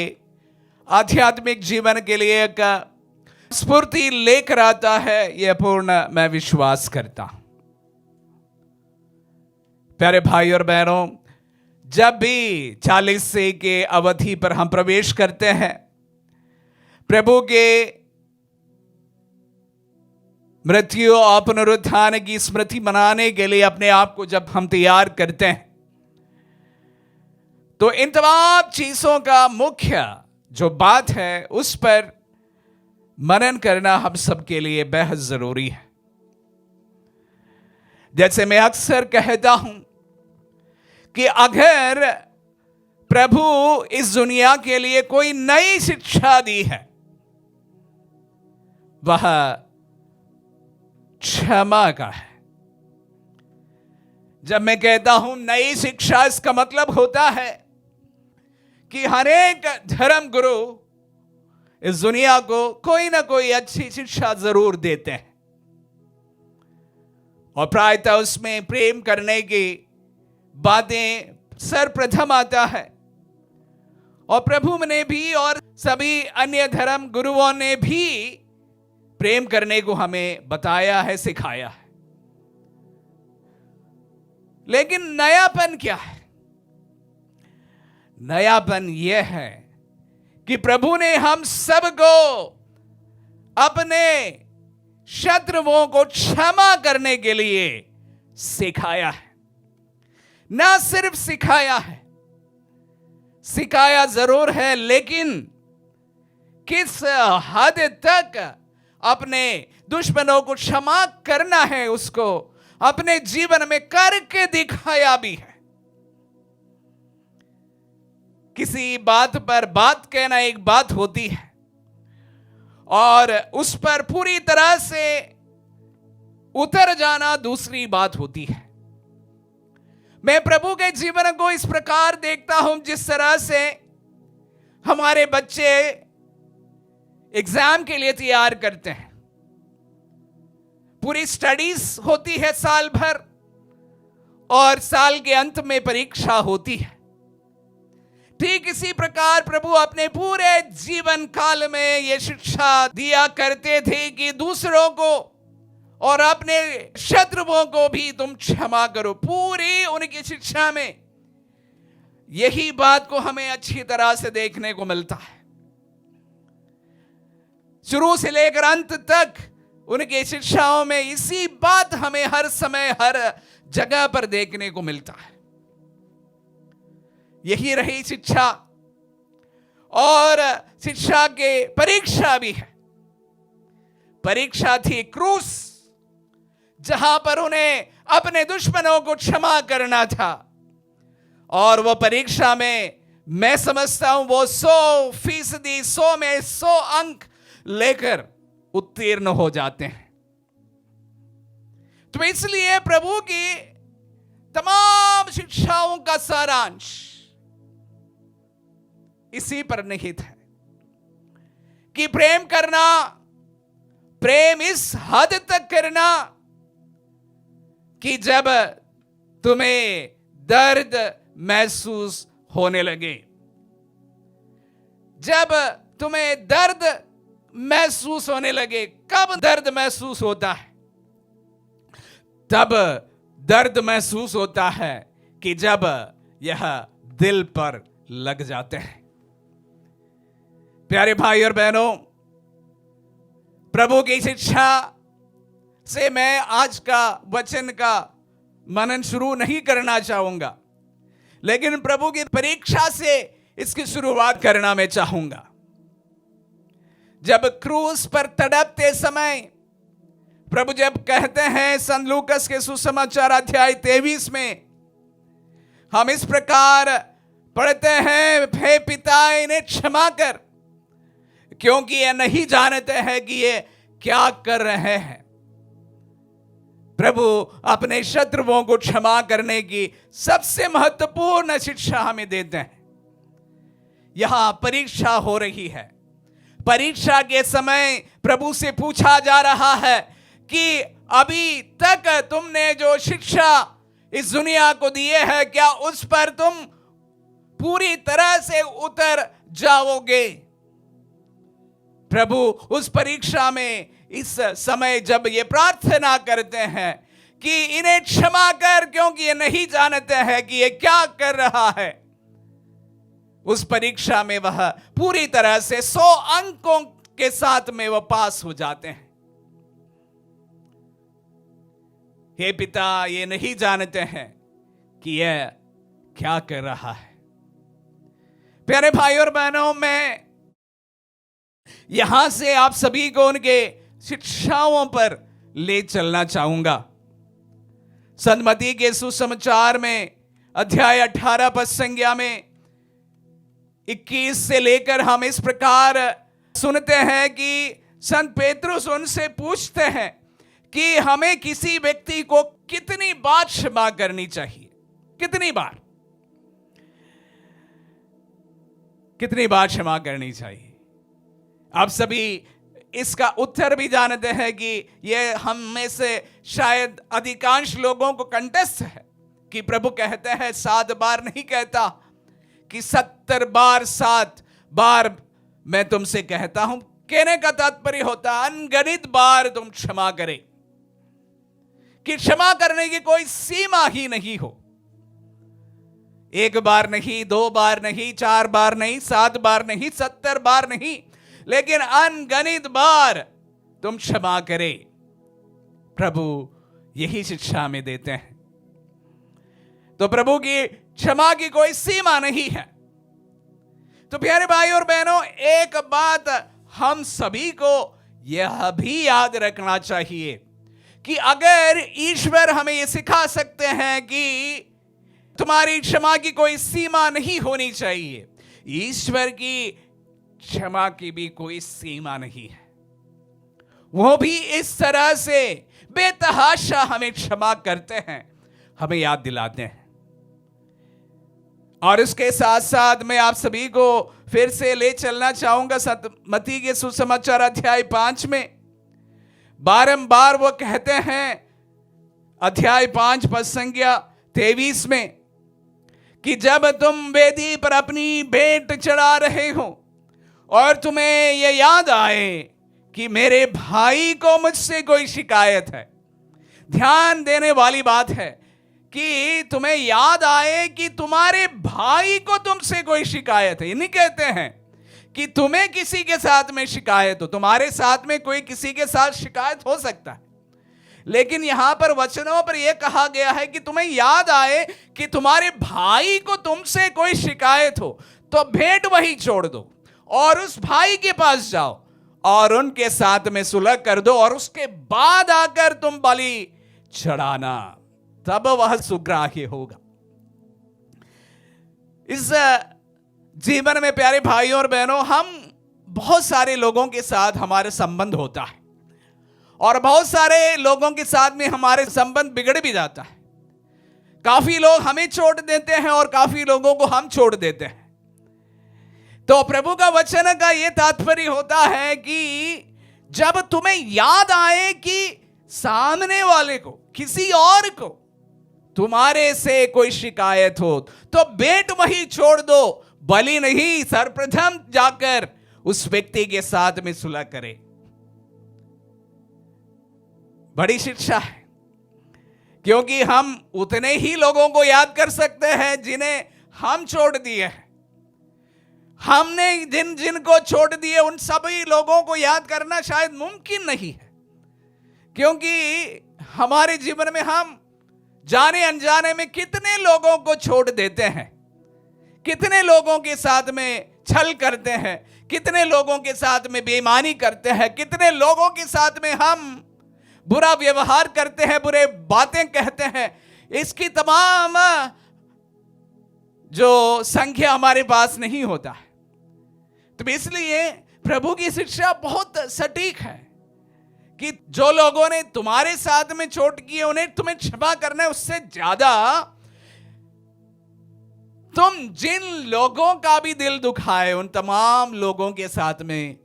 Speaker 3: आध्यात्मिक जीवन के लिए एक स्फूर्ति लेकर आता है, यह पूर्ण मैं विश्वास करता हूं। प्यारे भाई और बहनों, जब भी 40 के अवधि पर हम प्रवेश करते हैं, प्रभु के मृत्यु और पुनरुत्थान की स्मृति मनाने के लिए अपने आप को जब हम तैयार करते हैं, तो इन तमाम चीजों का मुख्य जो बात है उस पर मनन करना हम सबके लिए बेहद जरूरी है। जैसे मैं अक्सर कहता हूं कि अगर प्रभु इस दुनिया के लिए कोई नई शिक्षा दी है, वह क्षमा का है। जब मैं कहता हूं नई शिक्षा, इसका मतलब होता है कि हर एक धर्म गुरु इस दुनिया को कोई ना कोई अच्छी शिक्षा जरूर देते हैं और प्रायतः उसमें प्रेम करने की बातें सर्वप्रथम आता है। और प्रभु ने भी और सभी अन्य धर्म गुरुओं ने भी प्रेम करने को हमें बताया है, सिखाया है। लेकिन नयापन क्या है? नयापन यह है कि प्रभु ने हम सबको अपने शत्रुओं को क्षमा करने के लिए सिखाया है। ना सिर्फ सिखाया है, सिखाया जरूर है, लेकिन किस हद तक अपने दुश्मनों को क्षमा करना है उसको अपने जीवन में करके दिखाया भी है। किसी बात पर बात कहना एक बात होती है और उस पर पूरी तरह से उतर जाना दूसरी बात होती है। मैं प्रभु के जीवन को इस प्रकार देखता हूं जिस तरह से हमारे बच्चे एग्जाम के लिए तैयार करते हैं। पूरी स्टडीज होती है साल भर और साल के अंत में परीक्षा होती है। ठीक इसी प्रकार प्रभु अपने पूरे जीवन काल में यह शिक्षा दिया करते थे कि दूसरों को और अपने शत्रुओं को भी तुम क्षमा करो। पूरी उनकी शिक्षा में यही बात को हमें अच्छी तरह से देखने को मिलता है। शुरू से लेकर अंत तक उनके शिक्षाओं में इसी बात हमें हर समय हर जगह पर देखने को मिलता है। यही रही शिक्षा, और शिक्षा के परीक्षा भी है। परीक्षा थी क्रूस, जहां पर उन्हें अपने दुश्मनों को क्षमा करना था, और वो परीक्षा में मैं समझता हूं वो 100%, 100 में 100 अंक लेकर उत्तीर्ण हो जाते हैं। तो इसलिए प्रभु की तमाम शिक्षाओं का सारांश इसी पर निहित है कि प्रेम करना, प्रेम इस हद तक करना कि जब तुम्हें दर्द महसूस होने लगे। जब तुम्हें दर्द महसूस होने लगे, कब दर्द महसूस होता है? तब दर्द महसूस होता है कि जब यह दिल पर लग जाते हैं। प्यारे भाई और बहनों, प्रभु की शिक्षा से मैं आज का वचन का मनन शुरू नहीं करना चाहूंगा, लेकिन प्रभु की परीक्षा से इसकी शुरुआत करना मैं चाहूंगा। जब क्रूस पर तड़पते समय प्रभु जब कहते हैं संत लूकस के सुसमाचार अध्याय 23 में, हम इस प्रकार पढ़ते हैं, हे पिता इन्हें क्षमा कर, क्योंकि ये नहीं जानते हैं कि ये क्या कर रहे हैं। प्रभु अपने शत्रुओं को क्षमा करने की सबसे महत्वपूर्ण शिक्षा हमें देते हैं। यहां परीक्षा हो रही है। परीक्षा के समय प्रभु से पूछा जा रहा है कि अभी तक तुमने जो शिक्षा इस दुनिया को दिए है, क्या उस पर तुम पूरी तरह से उतर जाओगे? प्रभु उस परीक्षा में इस समय जब ये प्रार्थना करते हैं कि इन्हें क्षमा कर, क्योंकि ये नहीं जानते हैं कि ये क्या कर रहा है, उस परीक्षा में वह पूरी तरह से 100 अंकों के साथ में वह पास हो जाते हैं। हे पिता, ये नहीं जानते हैं कि यह क्या कर रहा है। प्यारे भाई और बहनों, मैं यहां से आप सभी को उनके शिक्षाओं पर ले चलना चाहूंगा। संत मत्ती के सुसमाचार में अध्याय 18 पद संज्ञा में 21 से लेकर हम इस प्रकार सुनते हैं कि संत पेतरुस उनसे पूछते हैं कि हमें किसी व्यक्ति को कितनी बार क्षमा करनी चाहिए? कितनी बार क्षमा करनी चाहिए? आप सभी इसका उत्तर भी जानते हैं कि यह हम में से शायद अधिकांश लोगों को कंठस्थ है कि प्रभु कहते हैं 7 बार नहीं कहता कि 70 बार 7 बार मैं तुमसे कहता हूं। कहने का तात्पर्य होता अनगिनत बार तुम क्षमा करें, कि क्षमा करने की कोई सीमा ही नहीं हो। 1 बार नहीं, 2 बार नहीं, 4 बार नहीं, 7 बार नहीं, 70 बार नहीं, लेकिन अनगिनत बार तुम क्षमा करे। प्रभु यही शिक्षा में देते हैं। तो प्रभु की क्षमा की कोई सीमा नहीं है। तो प्यारे भाई और बहनों, एक बात हम सभी को यह भी याद रखना चाहिए कि अगर ईश्वर हमें यह सिखा सकते हैं कि तुम्हारी क्षमा की कोई सीमा नहीं होनी चाहिए, ईश्वर की क्षमा की भी कोई सीमा नहीं है। वो भी इस तरह से बेतहाशा हमें क्षमा करते हैं, हमें याद दिलाते हैं। और इसके साथ साथ मैं आप सभी को फिर से ले चलना चाहूंगा संत मत्ती के सुसमाचार अध्याय 5 में। बारंबार वो कहते हैं अध्याय 5 पद संज्ञा 23 में कि जब तुम वेदी पर अपनी भेंट चढ़ा रहे हो और तुम्हें यह याद आए कि मेरे भाई को मुझसे कोई शिकायत है। ध्यान देने वाली बात है कि तुम्हें याद आए कि तुम्हारे भाई को तुमसे कोई शिकायत है। ये नहीं कहते हैं कि तुम्हें किसी के साथ में शिकायत हो, तुम्हारे साथ में कोई किसी के साथ शिकायत हो सकता है, लेकिन यहां पर वचनों पर यह कहा गया है कि तुम्हें याद आए कि तुम्हारे भाई को तुमसे कोई शिकायत हो तो भेंट वही छोड़ दो और उस भाई के पास जाओ और उनके साथ में सुलह कर दो और उसके बाद आकर तुम बलि चढ़ाना, तब वह सुग्राह्य होगा। इस जीवन में प्यारे भाइयों और बहनों, हम बहुत सारे लोगों के साथ हमारे संबंध होता है और बहुत सारे लोगों के साथ में हमारे संबंध बिगड़ भी जाता है। काफी लोग हमें छोड़ देते हैं और काफी लोगों को हम छोड़ देते हैं। तो प्रभु का वचन का यह तात्पर्य होता है कि जब तुम्हें याद आए कि सामने वाले को, किसी और को तुम्हारे से कोई शिकायत हो तो भेंट वही छोड़ दो, बलि नहीं, सर्वप्रथम जाकर उस व्यक्ति के साथ में सुलह करे। बड़ी शिक्षा है, क्योंकि हम उतने ही लोगों को याद कर सकते हैं जिन्हें हम छोड़ दिए हैं। हमने जिन जिन को छोड़ दिए उन सभी लोगों को याद करना शायद मुमकिन नहीं है, क्योंकि हमारे जीवन में हम जाने अनजाने में कितने लोगों को छोड़ देते हैं, कितने लोगों के साथ में छल करते हैं, कितने लोगों के साथ में बेईमानी करते हैं, कितने लोगों के साथ में हम बुरा व्यवहार करते हैं, बुरे बातें कहते हैं। इसकी तमाम जो संख्या हमारे पास नहीं होता है। तो इसलिए प्रभु की शिक्षा बहुत सटीक है कि जो लोगों ने तुम्हारे साथ में चोट की है उन्हें तुम्हें क्षमा करना है, उससे ज्यादा तुम जिन लोगों का भी दिल दुखाए उन तमाम लोगों के साथ में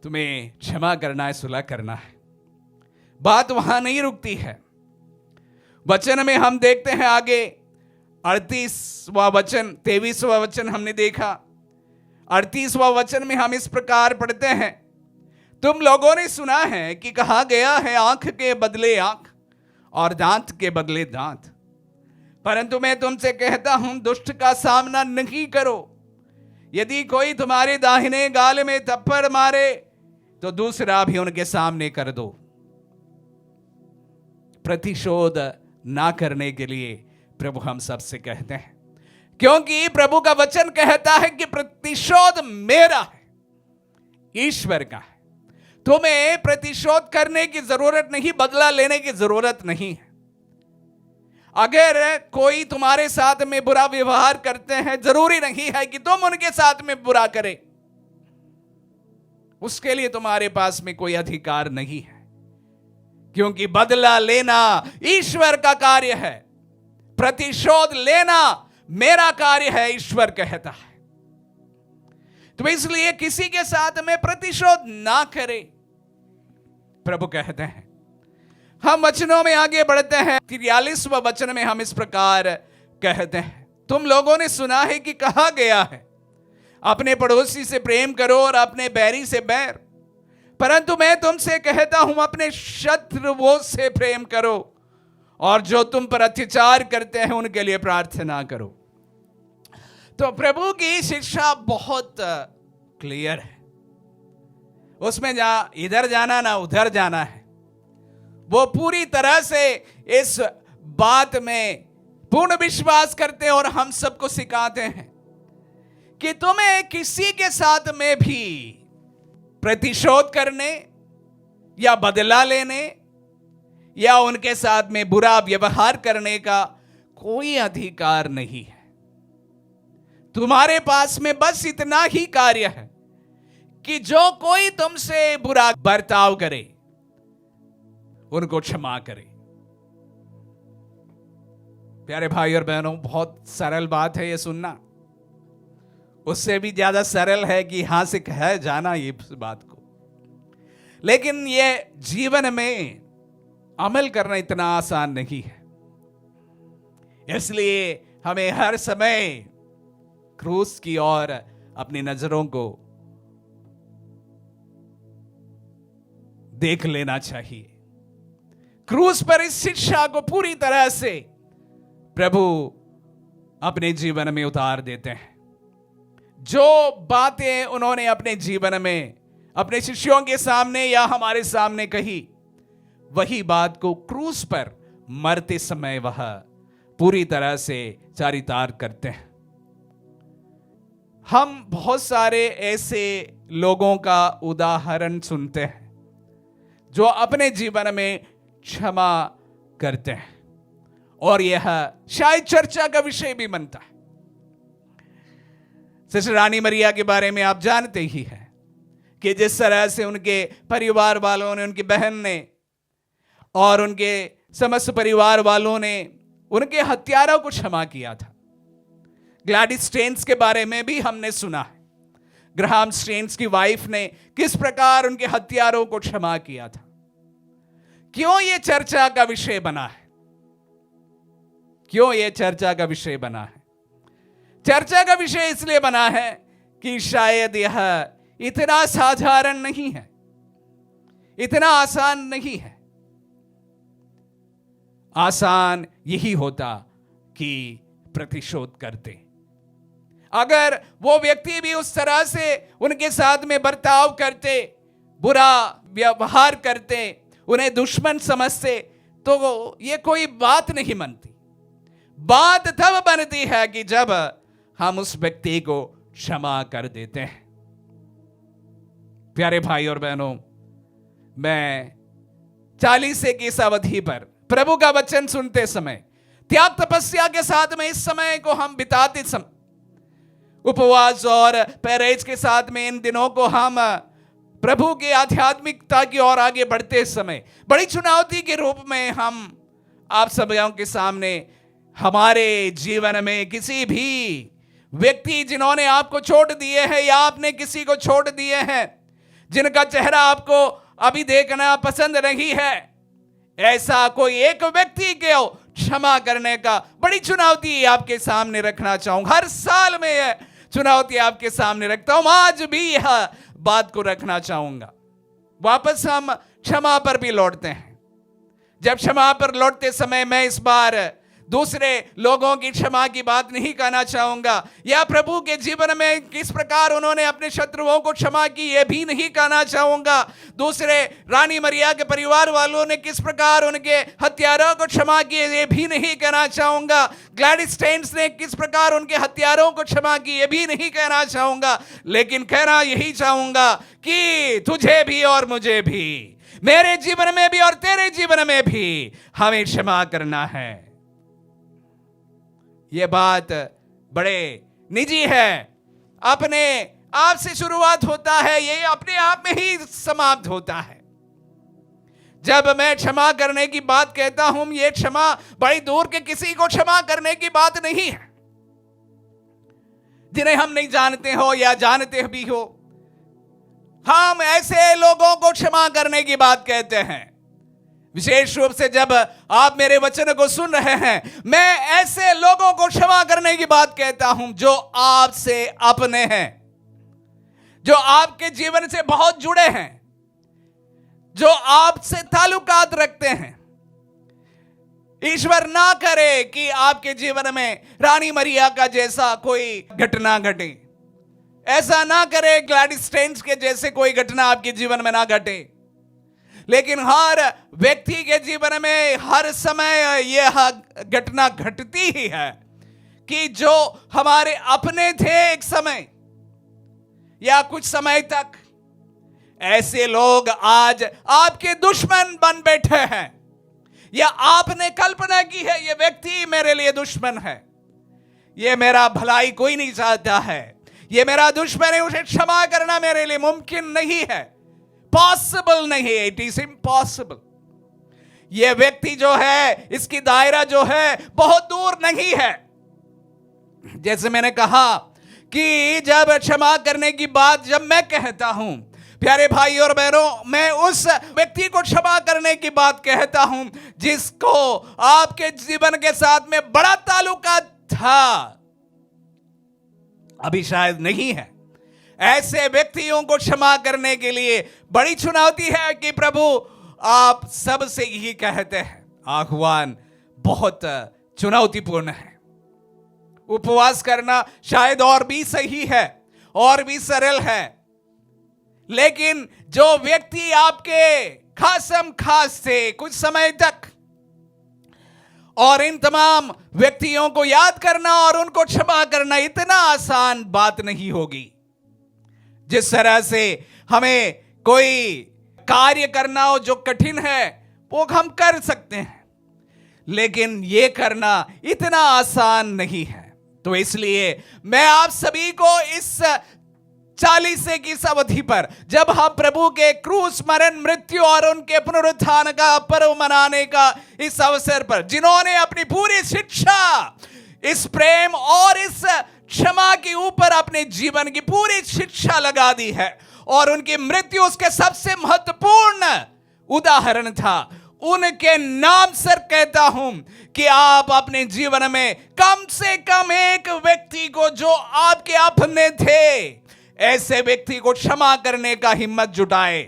Speaker 3: तुम्हें क्षमा करना है, सुलह करना है। बात वहां नहीं रुकती है। वचन में हम देखते हैं आगे 38वां वचन, 23वां वचन हमने देखा। 38वां वचन में हम इस प्रकार पढ़ते हैं, तुम लोगों ने सुना है कि कहा गया है आंख के बदले आंख और दांत के बदले दांत, परंतु मैं तुमसे कहता हूं दुष्ट का सामना नहीं करो। यदि कोई तुम्हारे दाहिने गाल में थप्पड़ मारे तो दूसरा भी उनके सामने कर दो। प्रतिशोध ना करने के लिए प्रभु हम सबसे कहते हैं, क्योंकि प्रभु का वचन कहता है कि प्रतिशोध मेरा है, ईश्वर का है। तुम्हें प्रतिशोध करने की जरूरत नहीं, बदला लेने की जरूरत नहीं है। अगर कोई तुम्हारे साथ में बुरा व्यवहार करते हैं, जरूरी नहीं है कि तुम उनके साथ में बुरा करे, उसके लिए तुम्हारे पास में कोई अधिकार नहीं है, क्योंकि बदला लेना ईश्वर का कार्य है, प्रतिशोध लेना मेरा कार्य है, ईश्वर कहता है। तो इसलिए किसी के साथ में प्रतिशोध ना करे, प्रभु कहते हैं। हम वचनों में आगे बढ़ते हैं। 43वां वचन में हम इस प्रकार कहते हैं, तुम लोगों ने सुना है कि कहा गया है अपने पड़ोसी से प्रेम करो और अपने बैरी से बैर, परंतु मैं तुमसे कहता हूं अपने शत्रुओं से प्रेम करो और जो तुम पर अत्याचार करते हैं उनके लिए प्रार्थना करो। तो प्रभु की शिक्षा बहुत क्लियर है, उसमें इधर जाना ना उधर जाना है। वो पूरी तरह से इस बात में पूर्ण विश्वास करते हैं और हम सबको सिखाते हैं कि तुम्हें किसी के साथ में भी प्रतिशोध करने या बदला लेने या उनके साथ में बुरा व्यवहार करने का कोई अधिकार नहीं है। तुम्हारे पास में बस इतना ही कार्य है कि जो कोई तुमसे बुरा बर्ताव करे उनको क्षमा करे। प्यारे भाई और बहनों, बहुत सरल बात है ये सुनना, उससे भी ज्यादा सरल है कि यहां से कहा जाना ये बात को, लेकिन ये जीवन में अमल करना इतना आसान नहीं है। इसलिए हमें हर समय क्रूस की ओर अपनी नजरों को देख लेना चाहिए। क्रूस पर इस शिक्षा को पूरी तरह से प्रभु अपने जीवन में उतार देते हैं। जो बातें उन्होंने अपने जीवन में अपने शिष्यों के सामने या हमारे सामने कही, वही बात को क्रूस पर मरते समय वह पूरी तरह से चरितार्थ करते हैं। हम बहुत सारे ऐसे लोगों का उदाहरण सुनते हैं जो अपने जीवन में क्षमा करते हैं, और यह शायद चर्चा का विषय भी बनता है। सिस्टर रानी मरिया के बारे में आप जानते ही हैं कि जिस तरह से उनके परिवार वालों ने, उनकी बहन ने और उनके समस्त परिवार वालों ने उनके हत्यारों को क्षमा किया था। ग्लैडिस स्टेन्स के बारे में भी हमने सुना है, ग्राहम स्टेन्स की वाइफ ने किस प्रकार उनके हत्यारों को क्षमा किया था। क्यों यह चर्चा का विषय बना है? क्यों यह चर्चा का विषय बना है? चर्चा का विषय इसलिए बना है कि शायद यह इतना साधारण नहीं है, इतना आसान नहीं है। आसान यही होता कि प्रतिशोध करते। अगर वो व्यक्ति भी उस तरह से उनके साथ में बर्ताव करते, बुरा व्यवहार करते, उन्हें दुश्मन समझते, तो ये कोई बात नहीं बनती। बात तब बनती है कि जब हम उस व्यक्ति को क्षमा कर देते हैं। प्यारे भाई और बहनों, मैं 40 की इस अवधि पर प्रभु का वचन सुनते समय, त्याग तपस्या के साथ में इस समय को हम बिताते समय, उपवास और परहेज के साथ में इन दिनों को हम प्रभु की आध्यात्मिकता की ओर आगे बढ़ते समय, बड़ी चुनौती के रूप में हम आप सबों के सामने हमारे जीवन में किसी भी व्यक्ति जिन्होंने आपको छोड़ दिए हैं या आपने किसी को छोड़ दिए हैं, जिनका चेहरा आपको अभी देखना पसंद नहीं है, ऐसा कोई एक व्यक्ति को क्षमा करने का बड़ी चुनौती आपके सामने रखना चाहूंगा। हर साल में यह चुनौती आपके सामने रखता हूं, आज भी यह बात को रखना चाहूंगा। वापस हम क्षमा पर भी लौटते हैं। जब क्षमा पर लौटते समय मैं इस बार दूसरे लोगों की क्षमा की बात नहीं कहना चाहूंगा, या प्रभु के जीवन में किस प्रकार उन्होंने अपने शत्रुओं को क्षमा की यह भी नहीं कहना चाहूंगा। दूसरे रानी मरिया के परिवार वालों ने किस प्रकार उनके हत्यारों को क्षमा की यह भी नहीं कहना चाहूंगा। ग्लैडिस स्टेन्स ने किस प्रकार उनके हत्यारों को क्षमा की यह भी नहीं कहना चाहूंगा, लेकिन कहना यही चाहूंगा कि तुझे भी और मुझे भी, मेरे जीवन में भी और तेरे जीवन में भी हमें क्षमा करना है। यह बात बड़े निजी है, अपने आप से शुरुआत होता है, ये अपने आप में ही समाप्त होता है। जब मैं क्षमा करने की बात कहता हूं, यह क्षमा बड़ी दूर के किसी को क्षमा करने की बात नहीं है, जिन्हें हम नहीं जानते हो या जानते भी हो। हम ऐसे लोगों को क्षमा करने की बात कहते हैं। विशेष रूप से जब आप मेरे वचन को सुन रहे हैं, मैं ऐसे लोगों को क्षमा करने की बात कहता हूं जो आपसे अपने हैं, जो आपके जीवन से बहुत जुड़े हैं, जो आपसे ताल्लुकात रखते हैं। ईश्वर ना करे कि आपके जीवन में रानी मरिया का जैसा कोई घटना घटे, ऐसा ना करे ग्लैडिस स्टेन्स के जैसे कोई घटना आपके जीवन में ना घटे। लेकिन हर व्यक्ति के जीवन में हर समय यह घटना घटती ही है कि जो हमारे अपने थे एक समय या कुछ समय तक, ऐसे लोग आज आपके दुश्मन बन बैठे हैं, या आपने कल्पना की है ये व्यक्ति मेरे लिए दुश्मन है, ये मेरा भलाई कोई नहीं चाहता है, ये मेरा दुश्मन है, उसे क्षमा करना मेरे लिए मुमकिन नहीं है, पॉसिबल नहीं है, इट इज इम्पॉसिबल। यह व्यक्ति जो है, इसकी दायरा जो है बहुत दूर नहीं है। जैसे मैंने कहा कि जब क्षमा करने की बात जब मैं कहता हूं, प्यारे भाई और बहनों, मैं उस व्यक्ति को क्षमा करने की बात कहता हूं जिसको आपके जीवन के साथ में बड़ा ताल्लुका था, अभी शायद नहीं है। ऐसे व्यक्तियों को क्षमा करने के लिए बड़ी चुनौती है कि प्रभु आप सबसे यही कहते हैं। आह्वान बहुत चुनौतीपूर्ण है। उपवास करना शायद और भी सही है, और भी सरल है, लेकिन जो व्यक्ति आपके खासम खास से कुछ समय तक और इन तमाम व्यक्तियों को याद करना और उनको क्षमा करना इतना आसान बात नहीं होगी। जिस तरह से हमें कोई कार्य करना हो जो कठिन है वो हम कर सकते हैं, लेकिन ये करना इतना आसान नहीं है। तो इसलिए मैं आप सभी को इस 40 की इस अवधि पर, जब हम प्रभु के क्रूस, मरण, मृत्यु और उनके पुनरुत्थान का पर्व मनाने का इस अवसर पर, जिन्होंने अपनी पूरी शिक्षा इस प्रेम और इस क्षमा के ऊपर अपने जीवन की पूरी शिक्षा लगा दी है, और उनकी मृत्यु उसके सबसे महत्वपूर्ण उदाहरण था, उनके नाम सर कहता हूं कि आप अपने जीवन में कम से कम एक व्यक्ति को, जो आपके अपने थे, ऐसे व्यक्ति को क्षमा करने का हिम्मत जुटाए।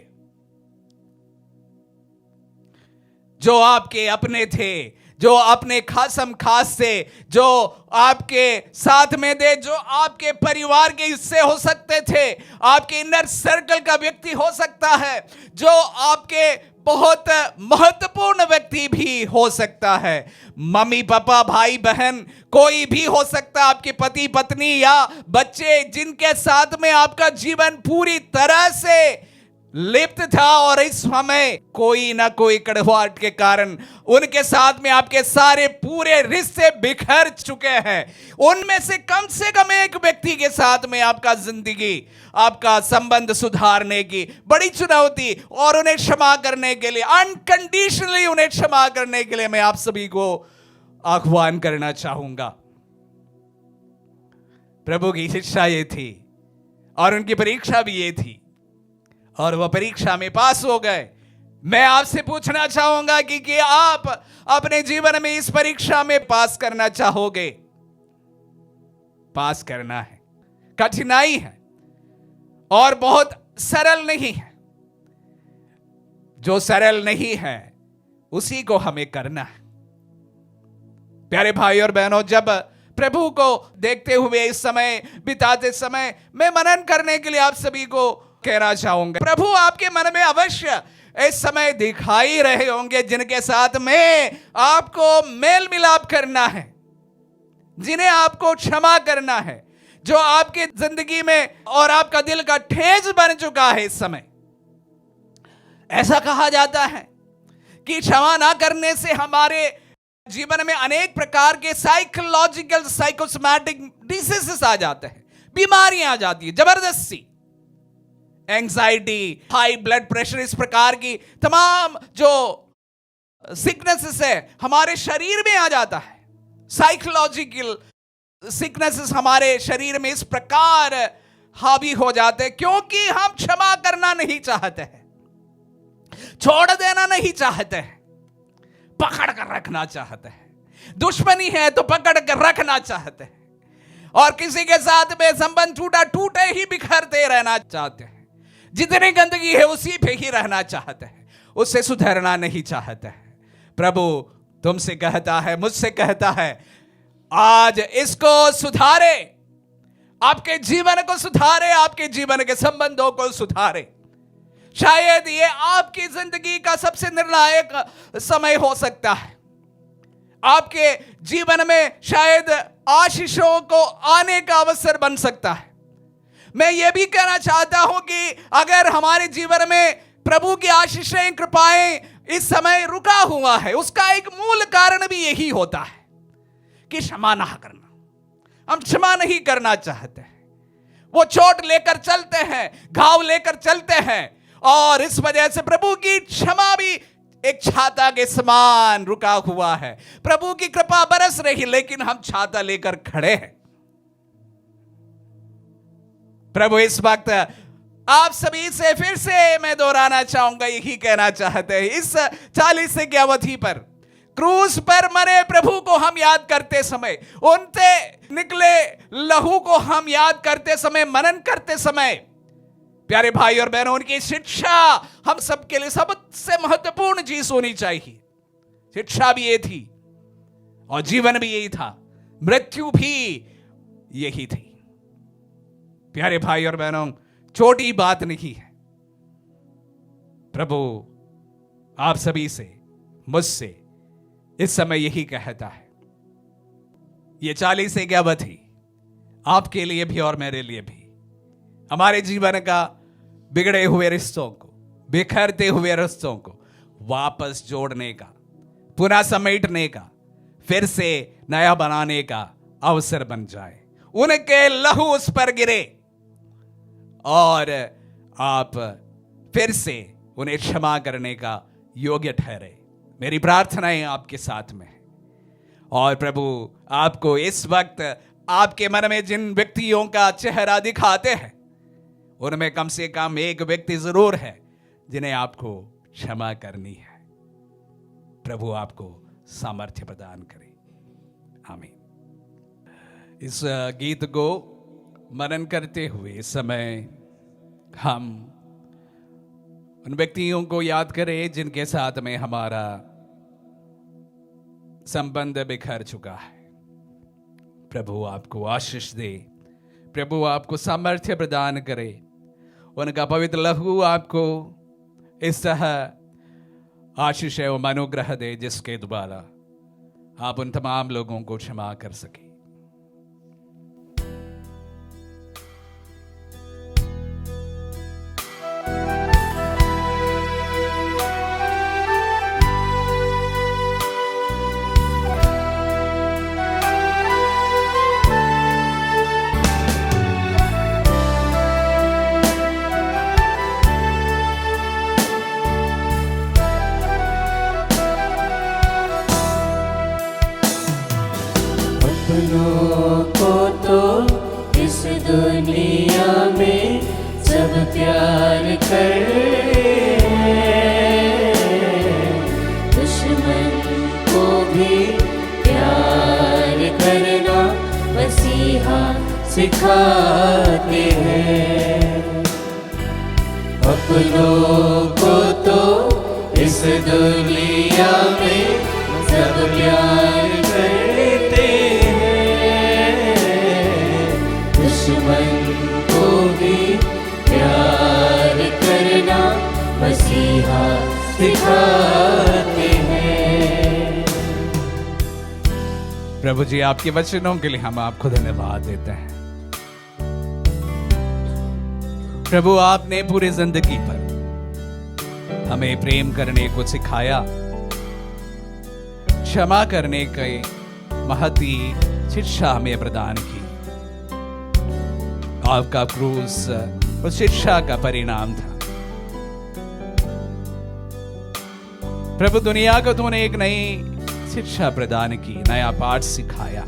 Speaker 3: जो आपके अपने थे, जो अपने खासम खास से, जो आपके साथ में थे, जो आपके परिवार के हिस्से हो सकते थे, आपके इनर सर्कल का व्यक्ति हो सकता है, जो आपके बहुत महत्वपूर्ण व्यक्ति भी हो सकता है, मम्मी पापा, भाई बहन, कोई भी हो सकता है, आपके पति पत्नी या बच्चे, जिनके साथ में आपका जीवन पूरी तरह से लिप्त था और इस समय कोई ना कोई कड़वाहट के कारण उनके साथ में आपके सारे पूरे रिश्ते बिखर चुके हैं। उनमें से कम एक व्यक्ति के साथ में आपका जिंदगी, आपका संबंध सुधारने की बड़ी चुनौती और उन्हें क्षमा करने के लिए, अनकंडीशनली उन्हें क्षमा करने के लिए मैं आप सभी को आह्वान करना चाहूंगा। प्रभु की शिक्षा ये थी और उनकी परीक्षा भी ये थी, और वह परीक्षा में पास हो गए। मैं आपसे पूछना चाहूंगा कि आप अपने जीवन में इस परीक्षा में पास करना चाहोगे? पास करना है, कठिनाई है और बहुत सरल नहीं है। जो सरल नहीं है उसी को हमें करना है। प्यारे भाई और बहनों, जब प्रभु को देखते हुए इस समय बिताते समय मैं मनन करने के लिए आप सभी को कहना चाहूंगा, प्रभु आपके मन में अवश्य इस समय दिखाई रहे होंगे जिनके साथ में आपको मेल मिलाप करना है, जिन्हें आपको क्षमा करना है, जो आपकी जिंदगी में और आपका दिल का ठेस बन चुका है। इस समय ऐसा कहा जाता है कि क्षमा ना करने से हमारे जीवन में अनेक प्रकार के साइकोलॉजिकल, साइकोसोमैटिक डिसीजेस आ जाते हैं, बीमारियां आ जाती है, जबरदस्ती एंजाइटी, हाई ब्लड प्रेशर, इस प्रकार की तमाम जो सिकनेसेस है हमारे शरीर में आ जाता है। साइकोलॉजिकल सिकनेसेस हमारे शरीर में इस प्रकार हावी हो जाते हैं क्योंकि हम क्षमा करना नहीं चाहते हैं, छोड़ देना नहीं चाहते हैं, पकड़ कर रखना चाहते हैं। दुश्मनी है तो पकड़ कर रखना चाहते हैं, और किसी के साथ में संबंध टूटे ही बिखरते रहना चाहते हैं। जितनी गंदगी है उसी पे ही रहना चाहते हैं, उससे सुधरना नहीं चाहते हैं। प्रभु तुमसे कहता है, मुझसे कहता है, आज इसको सुधारे, आपके जीवन को सुधारे, आपके जीवन के संबंधों को सुधारे। शायद ये आपकी जिंदगी का सबसे निर्णायक समय हो सकता है। आपके जीवन में शायद आशीषों को आने का अवसर बन सकता है। मैं ये भी कहना चाहता हूं कि अगर हमारे जीवन में प्रभु की आशीषें, कृपाएं इस समय रुका हुआ है, उसका एक मूल कारण भी यही होता है कि क्षमा ना करना। हम क्षमा नहीं करना चाहते हैं, वो चोट लेकर चलते हैं, घाव लेकर चलते हैं, और इस वजह से प्रभु की क्षमा भी एक छाता के समान रुका हुआ है। प्रभु की कृपा बरस रही, लेकिन हम छाता लेकर खड़े हैं। प्रभु इस वक्त आप सभी से फिर से मैं दोहराना चाहूंगा, यही कहना चाहते हैं, इस 40 की अवधि पर क्रूस पर मरे प्रभु को हम याद करते समय, उनसे निकले लहू को हम याद करते समय, मनन करते समय, प्यारे भाई और बहनों, उनकी शिक्षा हम सबके लिए सबसे महत्वपूर्ण चीज होनी चाहिए। शिक्षा भी ये थी और जीवन भी यही था, मृत्यु भी यही थी। प्यारे भाई और बहनों, छोटी बात नहीं है। प्रभु आप सभी से, मुझसे इस समय यही कहता है। ये 40 अवधि आपके लिए भी और मेरे लिए भी हमारे जीवन का बिगड़े हुए रिश्तों को, बिखरते हुए रिश्तों को वापस जोड़ने का, पुनः समेटने का, फिर से नया बनाने का अवसर बन जाए। उनके लहू उस पर गिरे और आप फिर से उन्हें क्षमा करने का योग्य ठहरे। मेरी प्रार्थनाएं आपके साथ में है। और प्रभु आपको इस वक्त आपके मन में जिन व्यक्तियों का चेहरा दिखाते हैं, उनमें कम से कम एक व्यक्ति जरूर है जिन्हें आपको क्षमा करनी है। प्रभु आपको सामर्थ्य प्रदान करे। आमीन। इस गीत को मनन करते हुए इस समय हम उन व्यक्तियों को याद करें जिनके साथ में हमारा संबंध बिखर चुका है। प्रभु आपको आशीष दे, प्रभु आपको सामर्थ्य प्रदान करे, उनका पवित्र लहू आपको इस तरह आशीष एवं अनुग्रह दे जिसके द्वारा आप उन तमाम लोगों को क्षमा कर सके।
Speaker 2: अपनों को तो इस दुनिया में सब प्यार करते हैं, दुश्मन को भी प्यार करना मसीहा सिखाते हैं। अपनों को तो इस दुनिया में सब प्यार करते हैं, दुश्मन को भी प्यार करना मसीहा सिखाते हैं।
Speaker 3: प्रभु जी आपके वचनों के लिए हम आपको धन्यवाद देते हैं। प्रभु आपने पूरी जिंदगी पर हमें प्रेम करने को सिखाया, क्षमा करने की महती शिक्षा हमें प्रदान की। आपका क्रूस उस शिक्षा का परिणाम था। प्रभु दुनिया को तूने एक नई शिक्षा प्रदान की, नया पाठ सिखाया।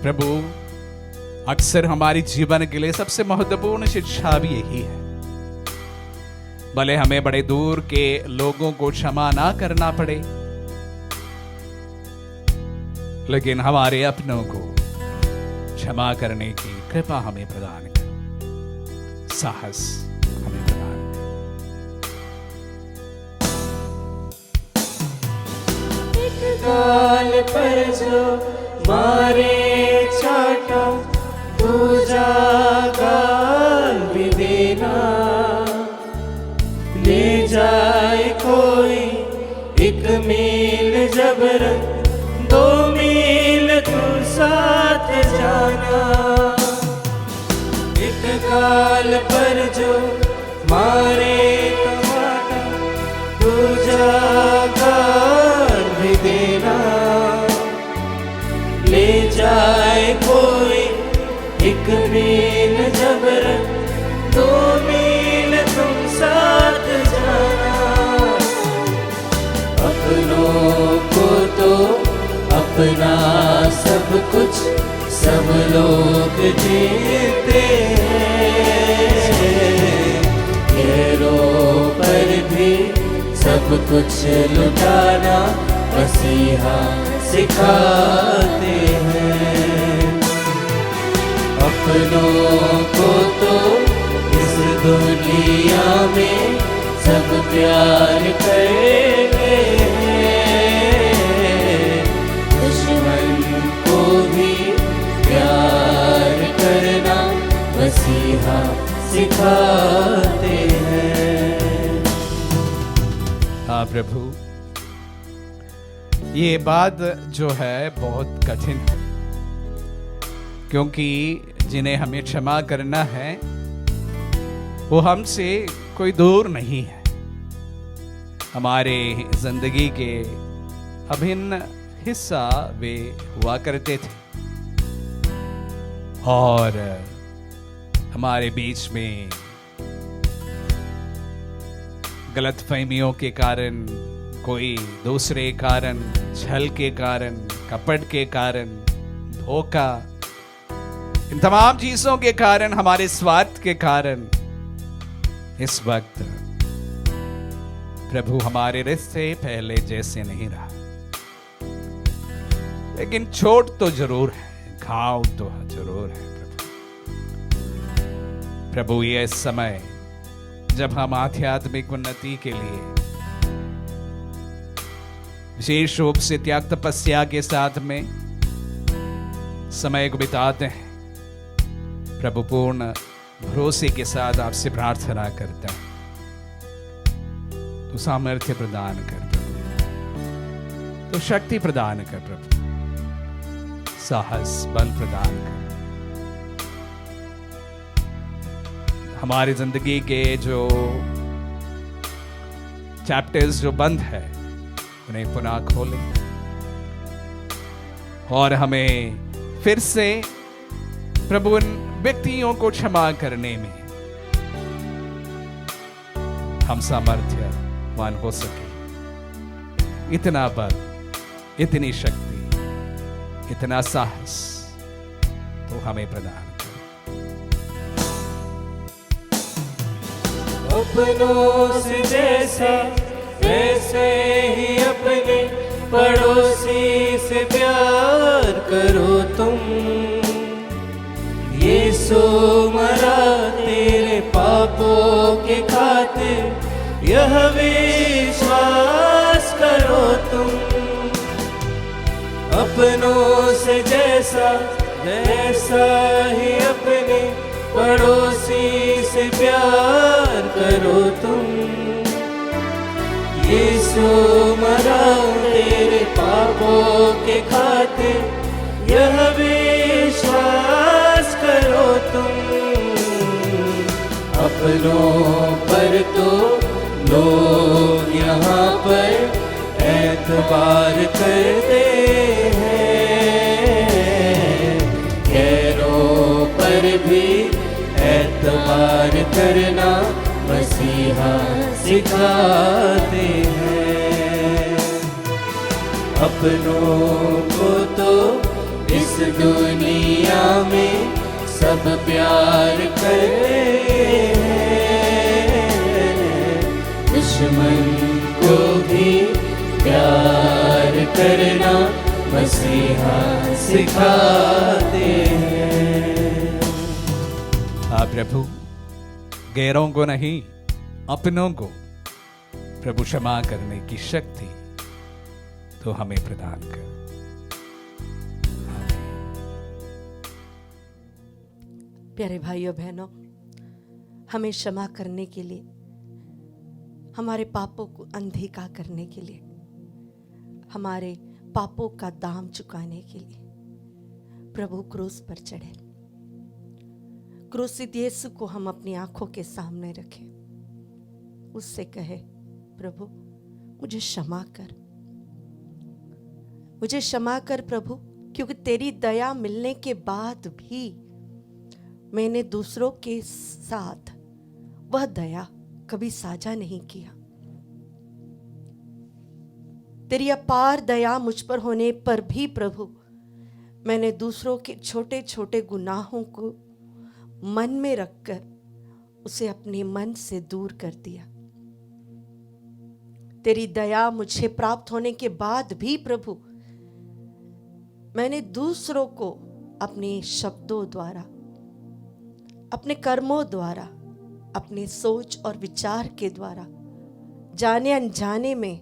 Speaker 3: प्रभु अक्सर हमारे जीवन के लिए सबसे महत्वपूर्ण शिक्षा भी यही है। भले हमें बड़े दूर के लोगों को क्षमा ना करना पड़े, लेकिन हमारे अपनों को क्षमा करने की कृपा हमें प्रदान कर, साहस हमें प्रदान कर।
Speaker 2: एक गाल पर जो मारे चाटा, दूजा गाल भी देना। ले जाए कोई 1 मील जबरन, 2 मील तू साथ जाना। एक गाल पर जो मारे टमाटा, दूजा गाल भी देना। ले जाए कोई 1 मील जबरन, 2 मील तुम साथ जाना। अपनों को तो अपना सब कुछ सब लोग देते हैं, गैरों पर भी सब कुछ लुटाना मसीहा सिखाते हैं। अपनों को तो इस दुनिया में सब प्यार करते हैं, दुश्मन को भी प्यार सिखाते हैं।
Speaker 3: हाँ प्रभु, ये बात जो है बहुत कठिन है, क्योंकि जिन्हें हमें क्षमा करना है वो हमसे कोई दूर नहीं है। हमारे जिंदगी के अभिन्न हिस्सा वे हुआ करते थे और हमारे बीच में गलतफहमियों के कारण, कोई दूसरे कारण, छल के कारण, कपट के कारण, धोखा, इन तमाम चीजों के कारण, हमारे स्वार्थ के कारण इस वक्त प्रभु हमारे रिश्ते पहले जैसे नहीं रहा। लेकिन चोट तो जरूर है, घाव तो जरूर है प्रभु। ये समय जब हम आध्यात्मिक उन्नति के लिए विशेष रूप से त्याग तपस्या के साथ में समय को बिताते हैं, प्रभु पूर्ण भरोसे के साथ आपसे प्रार्थना करते हैं, तो सामर्थ्य प्रदान कर प्रभु, तो शक्ति प्रदान कर प्रभु, साहस बल प्रदान कर। हमारी जिंदगी के जो चैप्टर्स जो बंद है उन्हें पुनः खोलें और हमें फिर से प्रभु उन व्यक्तियों को क्षमा करने में हम सामर्थ्यवान हो सके। इतना बल, इतनी शक्ति, इतना साहस तो हमें प्रदान कर।
Speaker 2: अपनों से जैसा वैसे ही अपने पड़ोसी से प्यार करो तुम। यीशु मरा तेरे पापों के खातिर, यह विश्वास करो तुम। अपनों से जैसा वैसा ही अपने पड़ोसी से प्यार करो तुम। यीशु मरा तेरे पापों के खातिर, यह विश्वास करो तुम। अपनों पर तो लोग यहाँ पर एतबार करते हैं, गैरों पर भी एतबार करना मसीहा सिखाते हैं। अपनों को तो इस दुनिया में सब प्यार करते हैं, दुश्मन को भी प्यार करना मसीहा सिखाते हैं।
Speaker 3: हाँ प्रभु, गैरों को नहीं अपनों को प्रभु क्षमा करने की शक्ति तो हमें प्रदान कर।
Speaker 4: प्यारे भाइयों बहनों, हमें क्षमा करने के लिए, हमारे पापों को अनदेखा करने के लिए, हमारे पापों का दाम चुकाने के लिए प्रभु क्रूस पर चढ़े। क्रूसित यीशु को हम अपनी आंखों के सामने रखें, उससे कहे, प्रभु मुझे क्षमा कर, मुझे क्षमा कर प्रभु, क्योंकि तेरी दया मिलने के बाद भी मैंने दूसरों के साथ वह दया कभी साझा नहीं किया। तेरी अपार दया मुझ पर होने पर भी प्रभु मैंने दूसरों के छोटे छोटे गुनाहों को मन में रखकर उसे अपने मन से दूर कर दिया। तेरी दया मुझे प्राप्त होने के बाद भी प्रभु मैंने दूसरों को अपने शब्दों द्वारा, अपने कर्मों द्वारा, अपने सोच और विचार के द्वारा जाने अनजाने में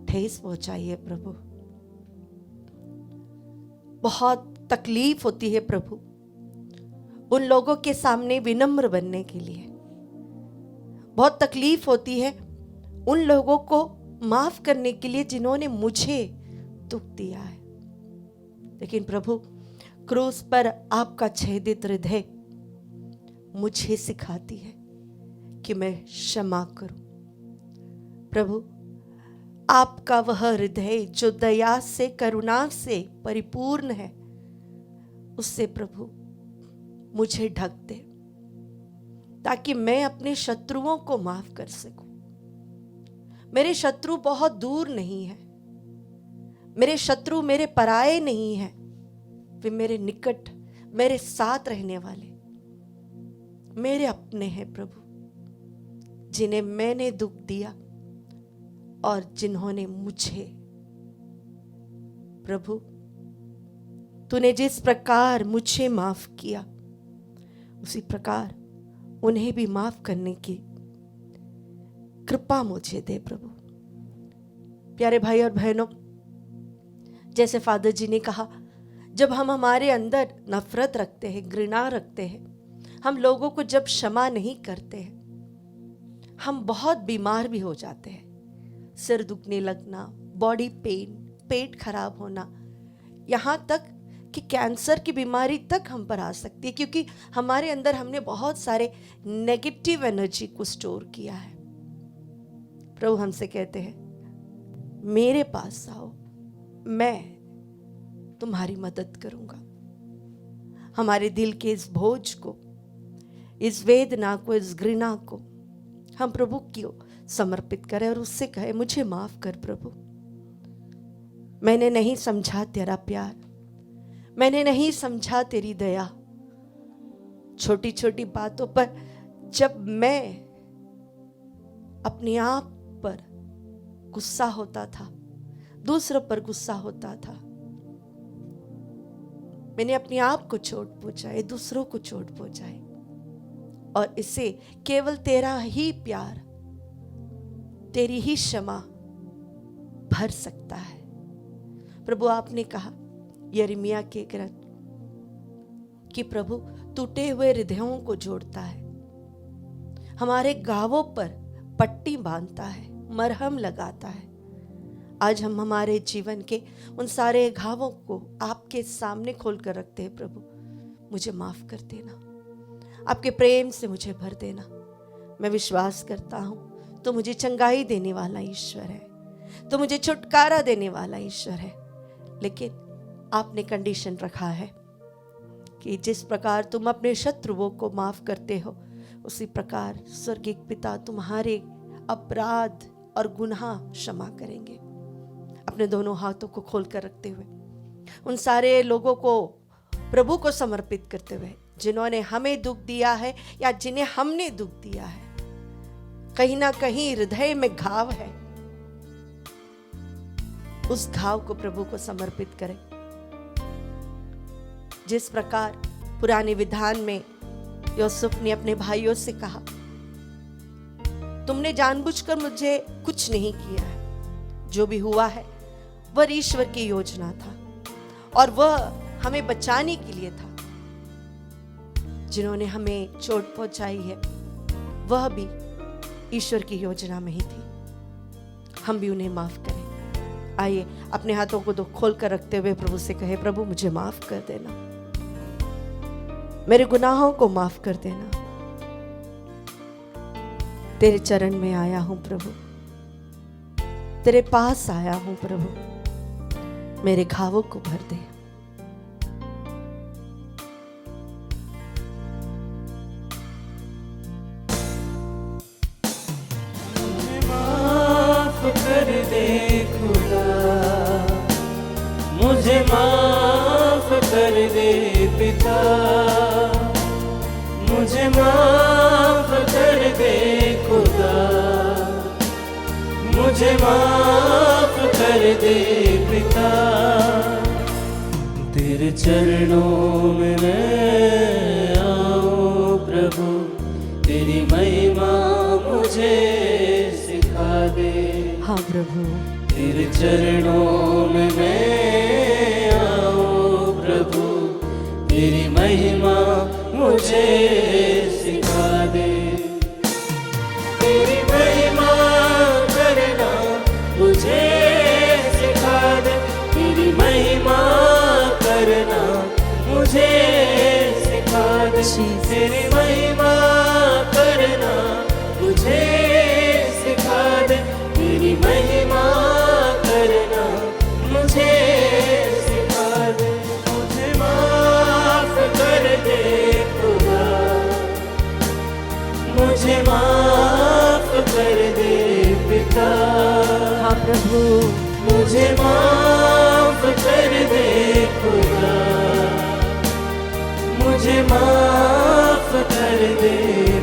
Speaker 4: ठेस पहुंचाई है प्रभु। बहुत तकलीफ होती है प्रभु, उन लोगों के सामने विनम्र बनने के लिए। बहुत तकलीफ होती है उन लोगों को माफ करने के लिए जिन्होंने मुझे दुख दिया है। लेकिन प्रभु, क्रूस पर आपका छेदित हृदय मुझे सिखाती है कि मैं क्षमा करूं। प्रभु, आपका वह हृदय जो दया से, करुणा से परिपूर्ण है, उससे प्रभु मुझे ढक दे, ताकि मैं अपने शत्रुओं को माफ कर सकूं। मेरे शत्रु बहुत दूर नहीं है, मेरे शत्रु मेरे पराये नहीं है, वे मेरे निकट, मेरे साथ रहने वाले मेरे अपने हैं प्रभु, जिन्हें मैंने दुख दिया और जिन्होंने मुझे। प्रभु, तूने जिस प्रकार मुझे माफ किया उसी प्रकार उन्हें भी माफ करने की कृपा मुझे दे प्रभु। प्यारे भाई और बहनों, जैसे फादर जी ने कहा, जब हम हमारे अंदर नफरत रखते हैं, घृणा रखते हैं, हम लोगों को जब क्षमा नहीं करते हैं, हम बहुत बीमार भी हो जाते हैं। सिर दुखने लगना, बॉडी पेन, पेट खराब होना, यहाँ तक कि कैंसर की बीमारी तक हम पर आ सकती है, क्योंकि हमारे अंदर हमने बहुत सारे नेगेटिव एनर्जी को स्टोर किया है। प्रभु हमसे कहते हैं, मेरे पास आओ, मैं तुम्हारी मदद करूंगा। हमारे दिल के इस बोझ को, इस वेदना को, इस घृणा को हम प्रभु को समर्पित करें और उससे कहें, मुझे माफ कर प्रभु, मैंने नहीं समझा तेरा प्यार, मैंने नहीं समझा तेरी दया। छोटी छोटी बातों पर जब मैं अपने आप पर गुस्सा होता था, दूसरों पर गुस्सा होता था, मैंने अपने आप को चोट पहुंचाई, दूसरों को चोट पहुंचाई, और इसे केवल तेरा ही प्यार, तेरी ही क्षमा भर सकता है। प्रभु, आपने कहा यिर्मयाह के ग्रंथ कि प्रभु टूटे हुए हृदयों को जोड़ता है, हमारे घावों पर पट्टी बांधता है, मरहम लगाता है। आज हम हमारे जीवन के उन सारे घावों को आपके सामने खोल कर रखते हैं। प्रभु, मुझे माफ कर देना, आपके प्रेम से मुझे भर देना। मैं विश्वास करता हूँ तो मुझे चंगाई देने वाला ईश्वर है, तो मुझे छुटकारा देने वाला ईश्वर है। लेकिन आपने कंडीशन रखा है कि जिस प्रकार तुम अपने शत्रुओं को माफ करते हो, उसी प्रकार स्वर्गीय पिता तुम्हारे अपराध और गुनाह क्षमा करेंगे। अपने दोनों हाथों को खोलकर रखते हुए उन सारे लोगों को प्रभु को समर्पित करते हुए जिन्होंने हमें दुख दिया है या जिन्हें हमने दुख दिया है, कहीं ना कहीं हृदय में घाव है, उस घाव को प्रभु को समर्पित करें। जिस प्रकार पुराने विधान में यूसुफ ने अपने भाइयों से कहा, तुमने जानबूझकर मुझे कुछ नहीं किया है, जो भी हुआ है वह ईश्वर की योजना था और वह हमें बचाने के लिए था। जिन्होंने हमें चोट पहुंचाई है वह भी ईश्वर की योजना में ही थी, हम भी उन्हें माफ करें। आइए अपने हाथों को खोल कर रखते हुए प्रभु से कहे, प्रभु मुझे माफ कर देना, मेरे गुनाहों को माफ कर देना। तेरे चरण में आया हूं प्रभु, तेरे पास आया हूं प्रभु, मेरे घावों को भर दे।
Speaker 2: मुझे माफ कर दे खुदा, मुझे माफ कर दे पिता, मुझे माफ कर दे खुदा, मुझे माफ कर दे पिता। तेरे चरणों में मैं आऊं प्रभु, तेरी महिमा मुझे सिखा दे।
Speaker 4: हाँ प्रभु,
Speaker 2: तेरे चरणों में मैं आऊं प्रभु, तेरी महिमा
Speaker 1: मुझे सिखा दे। तेरी महिमा करना मुझे सिखा दे। तेरी महिमा करना मुझे सिखा दे। तेरी महिमा करना मुझे सिखा दे। तेरी महिमा करना मुझे सिखा दे। मुझे माफ कर दे खुदा, मुझे माफ कर दे पिता।
Speaker 4: हाँ प्रभु,
Speaker 1: मुझे माफ कर दे खुदा, मुझे माफ कर दे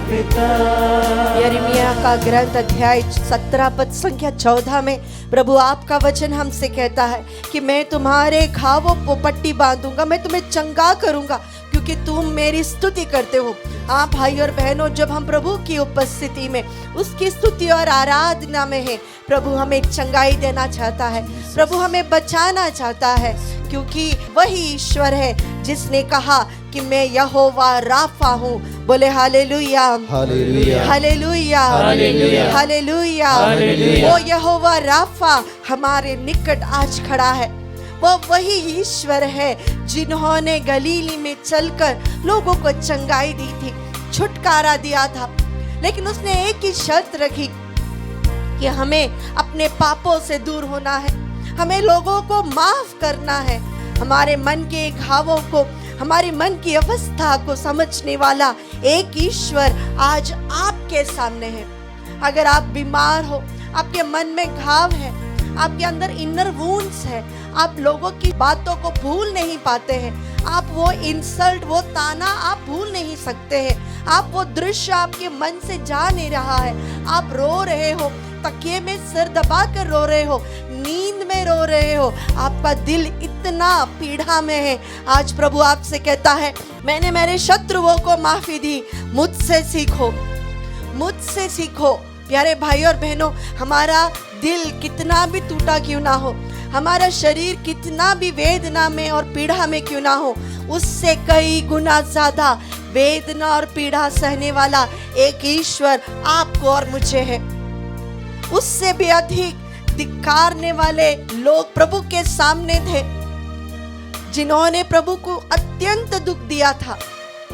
Speaker 1: पिता।
Speaker 4: यिर्मयाह का ग्रंथ अध्याय 17 पद संख्या 14 में प्रभु आपका वचन हमसे कहता है कि मैं तुम्हारे घावों को पट्टी बांधूंगा, मैं तुम्हें चंगा करूंगा क्योंकि तुम मेरी स्तुति करते हो। हाँ भाई और बहनों, जब हम प्रभु की उपस्थिति में, उसकी स्तुति और आराधना में है, प्रभु हमें चंगाई देना चाहता है, प्रभु हमें बचाना चाहता है, क्योंकि वही ईश्वर है जिसने कहा कि मैं यहोवा राफा हूँ। बोले hallelujah,
Speaker 5: hallelujah,
Speaker 4: hallelujah,
Speaker 1: hallelujah,
Speaker 4: hallelujah.
Speaker 1: Hallelujah.
Speaker 4: वो यहोवा राफा हमारे निकट आज खड़ा है। वो वही ईश्वर है जिन्होंने गलीली में चलकर लोगों को चंगाई दी थी, छुटकारा दिया था, लेकिन उसने एक ही शर्त रखी कि हमें अपने पापों से दूर होना है, हमें लोगों को माफ करना है। हमारे मन के घावों को, हमारे मन की अवस्था को समझने वाला एक ईश्वर आज आपके सामने है। अगर आप बीमार हो, आपके मन में घाव है, आपके अंदर इनर वुंड्स है, आप लोगों की बातों को भूल नहीं पाते हैं, आप वो इंसल्ट, वो ताना आप भूल नहीं सकते हैं, आप वो दृश्य आपके मन से जा नहीं रहा है, आप रो रहे हो, तकिए में सिर दबा कर रो रहे हो, नींद में रो रहे हो, आपका दिल इतना पीड़ा में है। आज प्रभु आपसे कहता है, मैंने मेरे शत्रुओं को माफी दी, मुझसे सीखो, मुझसे सीखो। प्यारे भाई और बहनों, हमारा दिल कितना भी टूटा क्यों ना हो, हमारा शरीर कितना भी वेदना में और पीड़ा में क्यों ना हो, उससे कई गुना ज्यादा वेदना और पीड़ा सहने वाला एक ईश्वर आपको और मुझे है। उससे भी अधिक धिक्कारने वाले लोग प्रभु के सामने थे, जिन्होंने प्रभु को अत्यंत दुख दिया था,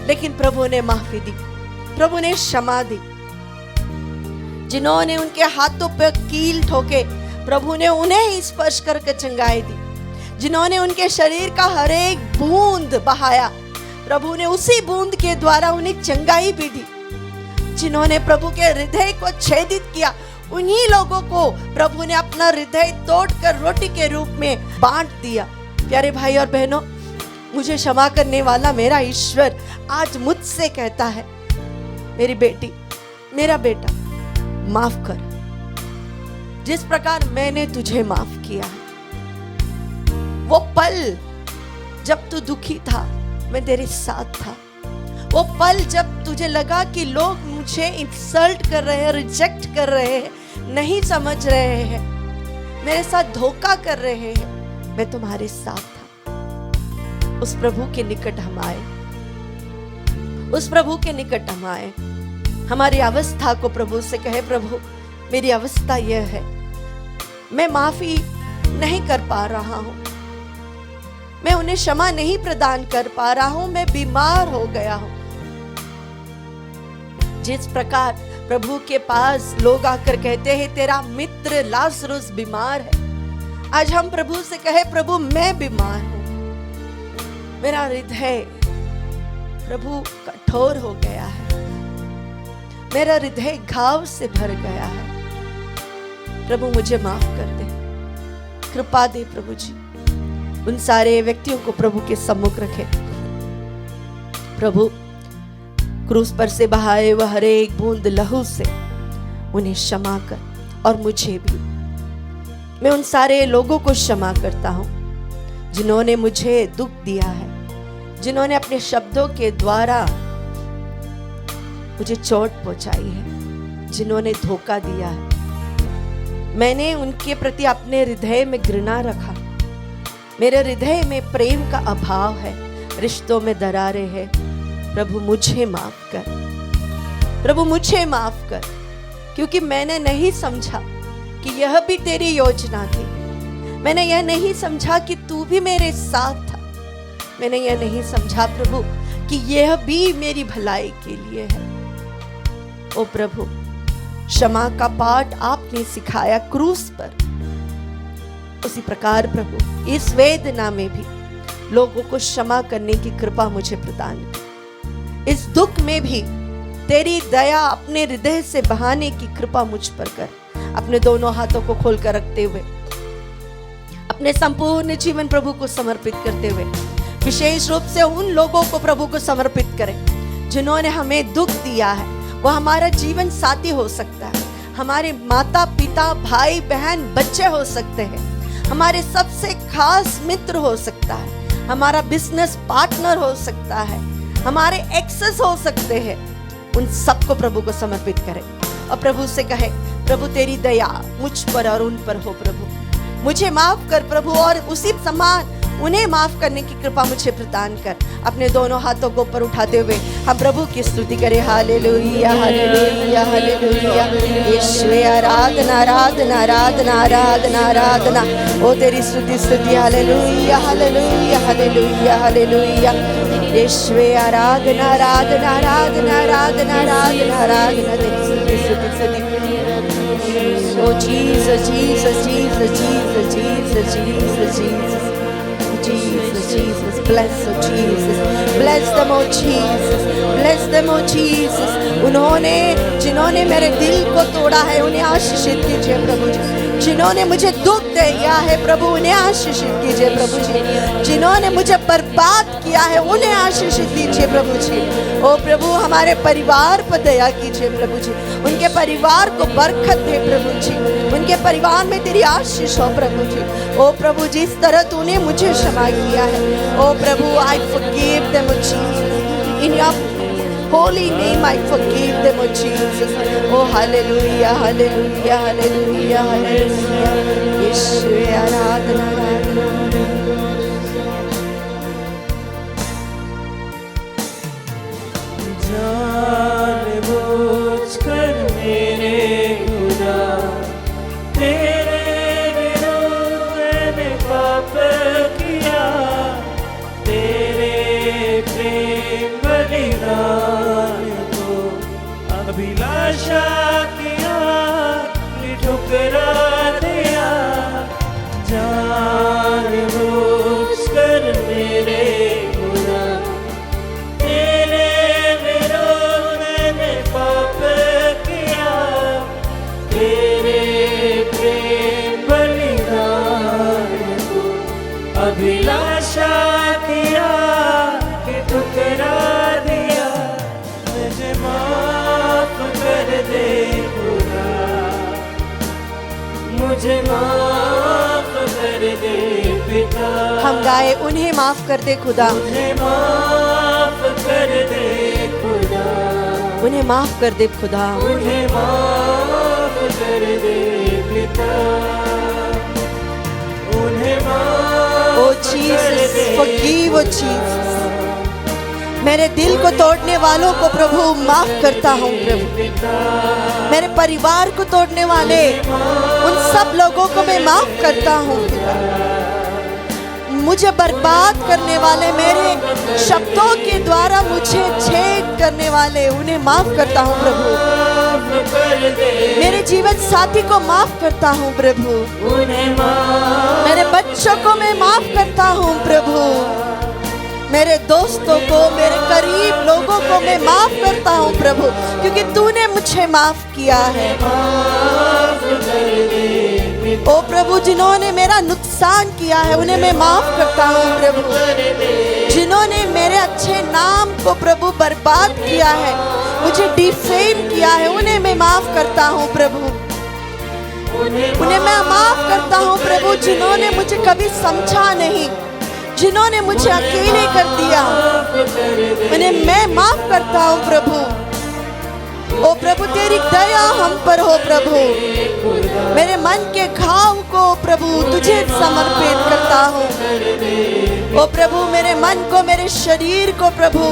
Speaker 4: लेकिन प्रभु ने माफी दी, प्रभु ने क्षमा दी। जिन्होंने उनके हाथों पर कील ठोके, प्रभु ने उन्हें ही स्पर्श करके चंगाई दी। जिन्होंने उनके शरीर का हर एक बूंद बहाया, प्रभु ने उसी बूंद के द्वारा उन्हें चंगाई भी दी। जिन्होंने प्रभु के हृदय को छेदित किया, उन्हीं लोगों को प्रभु ने अपना हृदय तोड़कर रोटी के रूप में बांट दिया। प्यारे भाई और बहनों, मुझे क्षमा करने वाला मेरा ईश्वर आज मुझसे कहता है, मेरी बेटी, मेरा बेटा, माफ कर, जिस प्रकार मैंने तुझे माफ किया है। वो पल जब तू दुखी था, मैं तेरे साथ था। वो पल जब तुझे लगा कि लोग मुझे इंसल्ट कर रहे हैं, रिजेक्ट कर रहे हैं, नहीं समझ रहे हैं, मेरे साथ धोखा कर रहे हैं, मैं तुम्हारे साथ था। उस प्रभु के निकट हम आए, उस प्रभु के निकट हम आए। हमारी अवस्था को प्रभु से कहे, प्रभु मेरी अवस्था यह है, मैं माफी नहीं कर पा रहा हूं, मैं उन्हें क्षमा नहीं प्रदान कर पा रहा हूं, मैं बीमार हो गया हूं। जिस प्रकार प्रभु के पास लोग आकर कहते हैं, तेरा मित्र लाजरुस बीमार है, आज हम प्रभु से कहे, प्रभु मैं बीमार हूं, मेरा हृदय प्रभु कठोर हो गया है, मेरा हृदय घाव से भर गया है, प्रभु मुझे माफ कर दे, कृपा दे प्रभु जी। उन सारे व्यक्तियों को प्रभु के सम्मुख रखे। प्रभु क्रूस पर से बहाए वह हर एक बूंद लहू से उन्हें क्षमा कर, और मुझे भी। मैं उन सारे लोगों को क्षमा करता हूं जिन्होंने मुझे दुख दिया है, जिन्होंने अपने शब्दों के द्वारा मुझे चोट पहुंचाई है, जिन्होंने धोखा दिया है। मैंने उनके प्रति अपने हृदय में घृणा रखा, मेरे हृदय में प्रेम का अभाव है, रिश्तों में दरारें हैं, प्रभु मुझे माफ कर, प्रभु मुझे माफ कर, क्योंकि मैंने नहीं समझा कि यह भी तेरी योजना थी। मैंने यह नहीं समझा कि तू भी मेरे साथ था। मैंने यह नहीं समझा प्रभु कि यह भी मेरी भलाई के लिए है। ओ प्रभु, क्षमा का पाठ आपने सिखाया क्रूस पर, उसी प्रकार प्रभु इस वेदना में भी लोगों को क्षमा करने की कृपा मुझे प्रदान कर। इस दुख में भी तेरी दया अपने हृदय से बहाने की कृपा मुझ पर कर। अपने दोनों हाथों को खोलकर रखते हुए अपने संपूर्ण जीवन प्रभु को समर्पित करते हुए विशेष रूप से उन लोगों को प्रभु को समर्पित करें जिन्होंने हमें दुख दिया है। वो हमारा जीवन साथी हो सकता है, हमारे माता पिता, भाई बहन, बच्चे हो सकते हैं, हमारे सबसे खास मित्र हो सकता है, हमारा बिजनेस पार्टनर हो सकता है, हमारे एक्सेस हो सकते हैं। उन सबको प्रभु को समर्पित करें और प्रभु से कहे, प्रभु तेरी दया मुझ पर और उन पर हो। प्रभु मुझे माफ कर प्रभु, और उसी समान उन्हें माफ करने की कृपा मुझे प्रदान कर। अपने दोनों हाथों को ऊपर उठाते हुए हम प्रभु की स्तुति करें। Hallelujah hallelujah hallelujah. यीशुवे आराधना आराधना आराधना आराधना आराधना। ओ तेरी स्तुति स्तुति। Hallelujah hallelujah hallelujah hallelujah. यीशुवे आराधना आराधना आराधना आराधना आराधना आराधना। तेरी स्तुति स्तुति स्तुति। Oh Jesus, Jesus, Jesus, Jesus, Jesus, Jesus, Jesus. Jesus, Jesus, bless oh Jesus, bless them oh Jesus, bless them oh Jesus. जिन्होंने मेरे दिल को तोड़ा है उन्हें आशीषित कीजिए प्रभु जी। जिन्होंने मुझे दुख दिया है प्रभु उन्हें आशीषित कीजिए प्रभु जी। जिन्होंने मुझे बर्बाद किया है उन्हें आशीषित कीजिए प्रभु जी। ओ प्रभु हमारे परिवार पर दया कीजिए प्रभु जी। उनके परिवार को बरकत दे प्रभु जी। उनके परिवार में तेरी आशीष हो प्रभु जी। ओ प्रभु जिस तरह तूने मुझे क्षमा किया है, ओ प्रभु I forgive them oh Jesus. In your holy name I forgive them oh Jesus. Oh hallelujah hallelujah hallelujah hallelujah. यीशुवे आराधना आराधना।
Speaker 2: जानबूझकर मेरे खुदा तेरे विरुद्ध मैंने पाप किया, तेरे प्रेम बलिदान को अभिलाषा किया कि ठुकरा दिया। जानबूझकर मेरे खुदा तेरे विरुद्ध मैंने पाप किया, तेरे प्रेम बलिदान को अभिलाषा किया कि ठुकरा दिया। मुझे माफ कर दे खुदा, मुझे माफ कर दे पिता।
Speaker 4: हम गाए उन्हें माफ कर दे खुदा,
Speaker 2: मुझे माफ कर दे खुदा,
Speaker 4: उन्हें माफ कर दे खुदा।
Speaker 2: मुझे माफ कर दे पिता, उन्हें माफ
Speaker 4: ओ जीसस forgive oh Jesus. मेरे दिल को तोड़ने वालों को प्रभु माफ करता हूँ प्रभु। मेरे परिवार को तोड़ने वाले उन सब लोगों को मैं माफ करता हूँ पिता। मुझे बर्बाद करने वाले, मेरे शब्दों के द्वारा मुझे छेद करने वाले, उन्हें माफ करता हूँ प्रभु। मेरे जीवन साथी को माफ करता हूँ प्रभु। मेरे बच्चों को मैं माफ करता हूँ प्रभु। मेरे दोस्तों को, मेरे करीब लोगों को मैं माफ करता हूँ प्रभु, क्योंकि तूने मुझे माफ किया है। ओ प्रभु जिन्होंने मेरा नुकसान किया है उन्हें मैं माफ करता हूँ प्रभु। जिन्होंने मेरे अच्छे नाम को प्रभु बर्बाद किया है, मुझे डिफेम किया है, उन्हें मैं माफ करता हूँ प्रभु। उन्हें मैं माफ करता हूँ प्रभु जिन्होंने मुझे कभी समझा नहीं, जिन्होंने मुझे अकेले कर दिया, उन्हें मैं माफ करता हूँ प्रभु। ओ प्रभु तेरी दया हम पर हो प्रभु। मेरे मन के घाव को प्रभु तुझे समर्पित करता हूँ। ओ प्रभु मेरे मन को, मेरे शरीर को प्रभु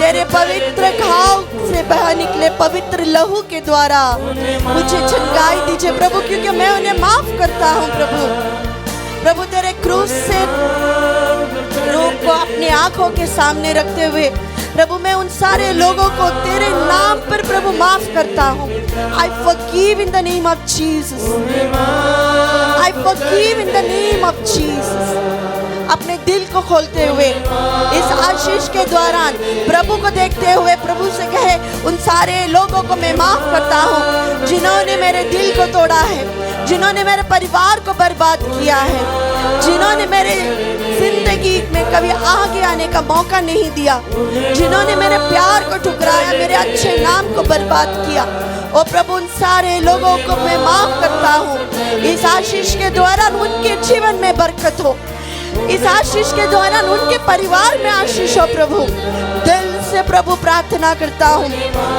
Speaker 4: तेरे पवित्र घाव से बह निकले पवित्र लहू के द्वारा मुझे छलकाई दीजिए प्रभु, क्योंकि मैं उन्हें माफ करता हूँ प्रभु। तेरे क्रूस से रूप को अपनी आंखों के सामने रखते हुए प्रभु मैं उन सारे लोगों को तेरे नाम पर प्रभु माफ करता हूँ। I forgive in the name of Jesus. I forgive in the name of Jesus. अपने दिल को खोलते हुए इस आशीष के दौरान प्रभु को देखते हुए प्रभु से कहे, उन सारे लोगों को मैं माफ करता हूँ जिन्होंने मेरे दिल को तोड़ा है, जिन्होंने मेरे परिवार को बर्बाद किया है, जिन्होंने मेरे जिंदगी में कभी आगे आने का मौका नहीं दिया, जिन्होंने मेरे प्यार को ठुकराया, मेरे अच्छे नाम को बर्बाद किया। ओ प्रभु उन सारे लोगों को मैं माफ करता हूँ। इस आशीष के दौरान उनके जीवन में बरकत हो, इस आशीष के दौरान उनके परिवार में आशीष हो प्रभु। दिल से प्रभु प्रार्थना करता हूँ,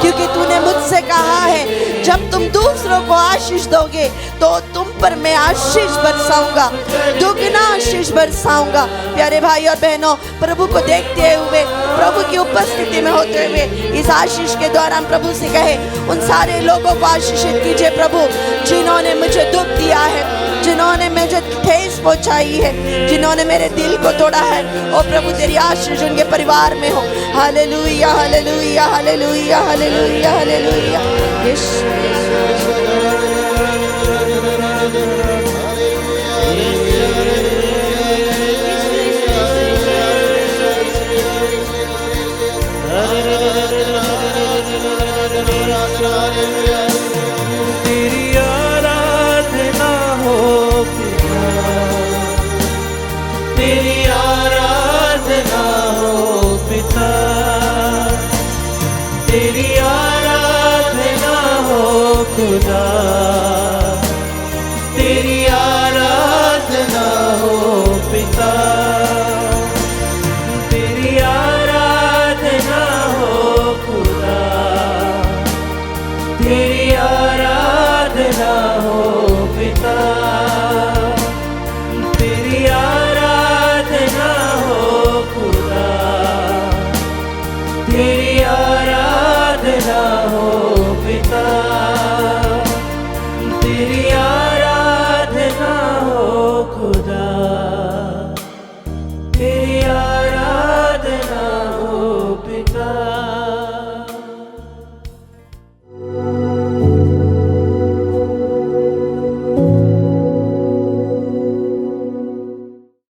Speaker 4: क्योंकि तूने मुझसे कहा है जब तुम दूसरों को आशीष दोगे तो तुम पर मैं आशीष बरसाऊंगा, दुगना आशीष बरसाऊंगा। प्यारे भाई और बहनों, प्रभु को देखते हुए, प्रभु की उपस्थिति में होते हुए इस आशीष के दौरान प्रभु से कहे, उन सारे लोगों को आशीषित कीजिए प्रभु जिन्होंने मुझे दुख दिया है, जिन्होंने मुझे ठेस पहुंचाई है, जिन्होंने मेरे दिल को तोड़ा है। ओ प्रभु तेरी आशीष उनके परिवार में हो। Hallelujah hallelujah hallelujah hallelujah hallelujah.
Speaker 5: तेरी आराधना हो पिता, तेरी आराधना हो पिता, तेरी आराधना हो खुदा।